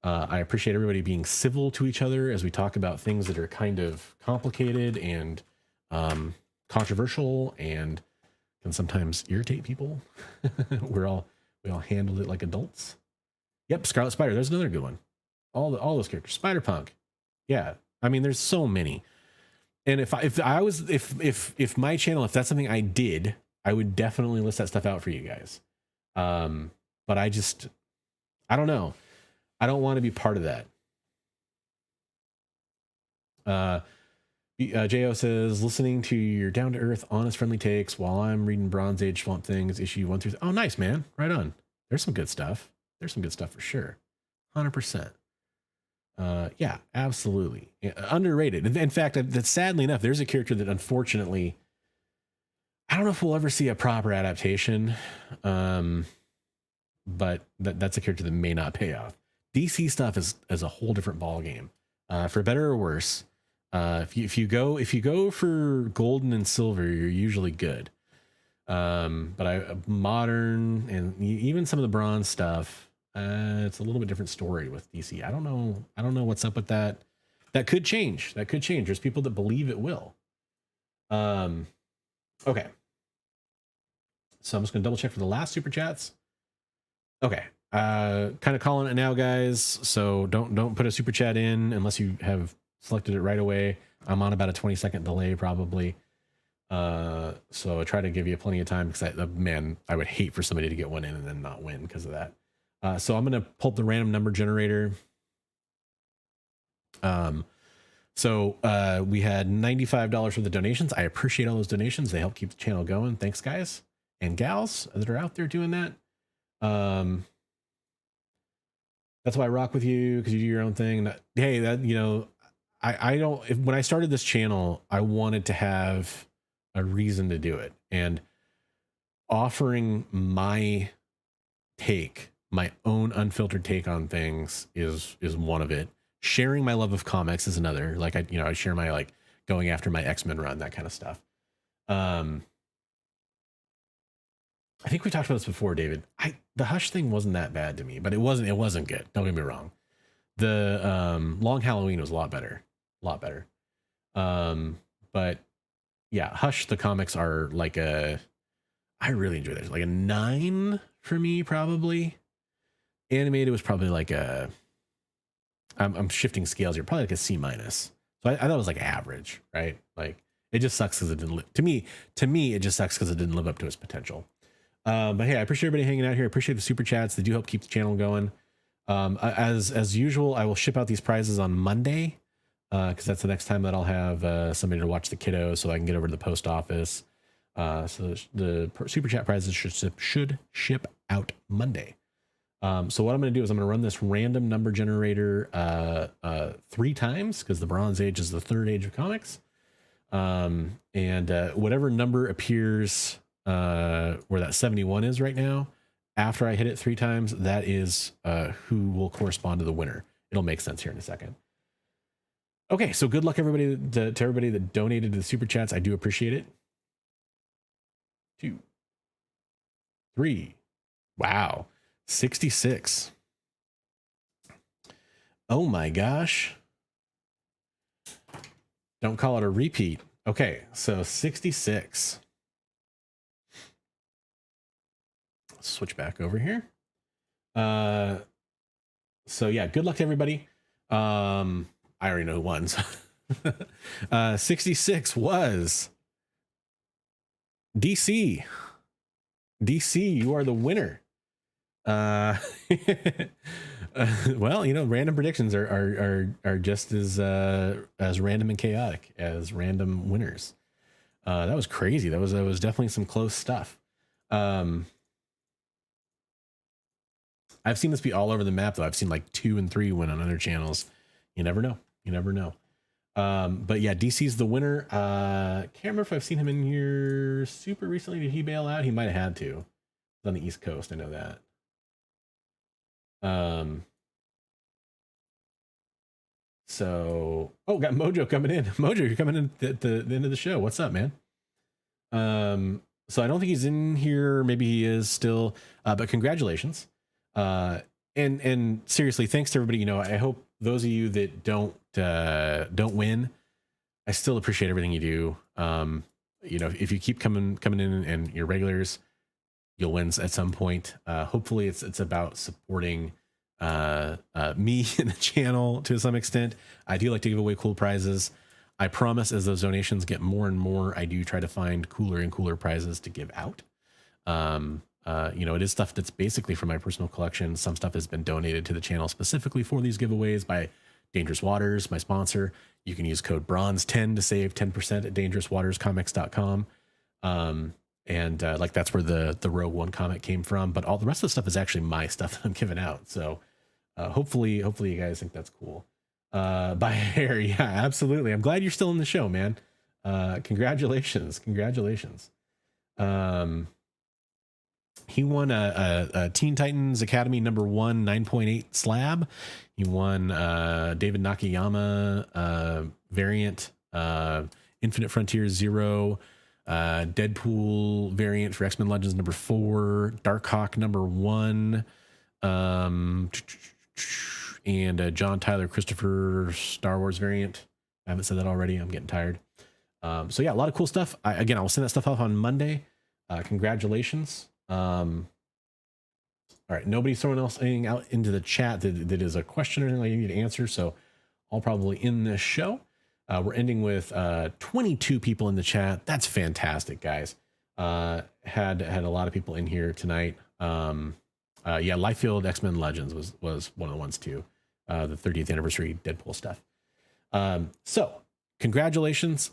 I appreciate everybody being civil to each other as we talk about things that are kind of complicated and controversial and can sometimes irritate people. we all handled it like adults. Yep, Scarlet Spider. There's another good one. All those characters. Spider-Punk. Yeah, I mean, there's so many. And if my channel, if that's something I did, I would definitely list that stuff out for you guys. But I don't know. I don't want to be part of that. Jo says, listening to your down to earth, honest, friendly takes while I'm reading Bronze Age Swamp Things issue 1 through. Oh, nice, man. Right on. There's some good stuff. There's some good stuff for sure. 100%. Yeah, absolutely. Underrated. In fact, that sadly enough, there's a character that unfortunately, I don't know if we'll ever see a proper adaptation. But that's a character that may not pay off. DC stuff is a whole different ball game, for better or worse. If you go for golden and silver, you're usually good. But modern and even some of the bronze stuff, it's a little bit different story with DC. I don't know what's up with that. That could change. There's people that believe it will. Okay. So I'm just gonna double check for the last super chats. Okay. Kind of calling it now, guys. So don't put a super chat in unless you have selected it right away. I'm on about a 20-second delay probably. So I try to give you plenty of time because I would hate for somebody to get one in and then not win because of that. So I'm going to pull up the random number generator. So we had $95 for the donations. I appreciate all those donations. They help keep the channel going. Thanks, guys and gals that are out there doing that. That's why I rock with you, because you do your own thing. Hey, I don't, when I started this channel, I wanted to have a reason to do it, and offering my own unfiltered take on things is one of it. Sharing my love of comics is another. Like I share my going after my X-Men run, that kind of stuff. I think we talked about this before, David. The Hush thing wasn't that bad to me, but it wasn't good. Don't get me wrong. The Long Halloween was a lot better. But yeah, Hush, the comics are I really enjoy that. Like a 9 for me, probably. Animated was probably I'm shifting scales here, probably like a C-. So I thought it was average, right? Like it just sucks because it didn't to me it just sucks because it didn't live up to its potential. But hey, I appreciate everybody hanging out here. I appreciate the super chats. They do help keep the channel going. As usual, I will ship out these prizes on Monday, because that's the next time that I'll have somebody to watch the kiddos, so I can get over to the post office. So the super chat prizes should ship out Monday. So what I'm going to do is I'm going to run this random number generator 3 times, because the Bronze Age is the 3rd age of comics. And whatever number appears where that 71 is right now, after I hit it 3 times, that is who will correspond to the winner. It'll make sense here in a second. Okay, so good luck everybody to everybody that donated to the super chats. I do appreciate it. 2, 3. Wow. 66. Oh my gosh. Don't call it a repeat. Okay, so 66. Switch back over here. So yeah, good luck to everybody. I already know who won. 66 was DC. DC, you are the winner. Well, random predictions are just as random and chaotic as random winners. That was crazy. That was definitely some close stuff. I've seen this be all over the map though. I've seen 2 and 3 win on other channels. You never know. But yeah, DC's the winner. Can't remember if I've seen him in here super recently. Did he bail out? He might have had to. He's on the East Coast. I know that. So, got Mojo coming in. Mojo, you're coming in at the end of the show. What's up, man? So I don't think he's in here. Maybe he is still, but congratulations. And seriously, thanks to everybody. I hope those of you that don't win, I still appreciate everything you do. If you keep coming in and you're regulars, you'll win at some point. Hopefully it's about supporting me and the channel to some extent. I do like to give away cool prizes. I promise as those donations get more and more, I do try to find cooler and cooler prizes to give out. It is stuff that's basically from my personal collection. Some stuff has been donated to the channel specifically for these giveaways by Dangerous Waters, my sponsor. You can use code BRONZE10 to save 10% at dangerouswaterscomics.com. That's where the Rogue One comic came from, but all the rest of the stuff is actually my stuff that I'm giving out. So hopefully you guys think that's cool. By hair. Yeah, absolutely. I'm glad you're still in the show, man. Congratulations. He won a Teen Titans Academy #1 9.8 slab. He won David Nakayama variant, Infinite Frontier 0, Deadpool variant for X-Men Legends #4, Darkhawk #1, and John Tyler Christopher Star Wars variant. I haven't said that already. I'm getting tired. So yeah, a lot of cool stuff. Again, I'll send that stuff off on Monday. Congratulations. All right, nobody's throwing anything out into the chat that is a question or anything like you need to answer. So I'll probably end this show. We're ending with 22 people in the chat. That's fantastic, guys. Had a lot of people in here tonight. Yeah, Liefeld X-Men Legends was one of the ones too. The 30th anniversary Deadpool stuff. So congratulations.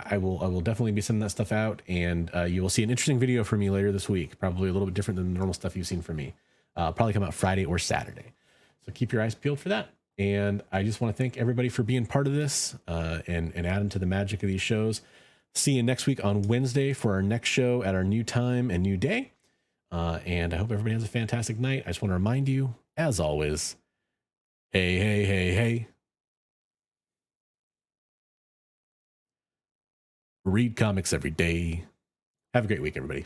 I will definitely be sending that stuff out, and you will see an interesting video from me later this week. Probably a little bit different than the normal stuff you've seen from me. Probably come out Friday or Saturday. So keep your eyes peeled for that. And I just want to thank everybody for being part of this and adding to the magic of these shows. See you next week on Wednesday for our next show at our new time and new day. And I hope everybody has a fantastic night. I just want to remind you, as always, hey. Read comics every day. Have a great week, everybody.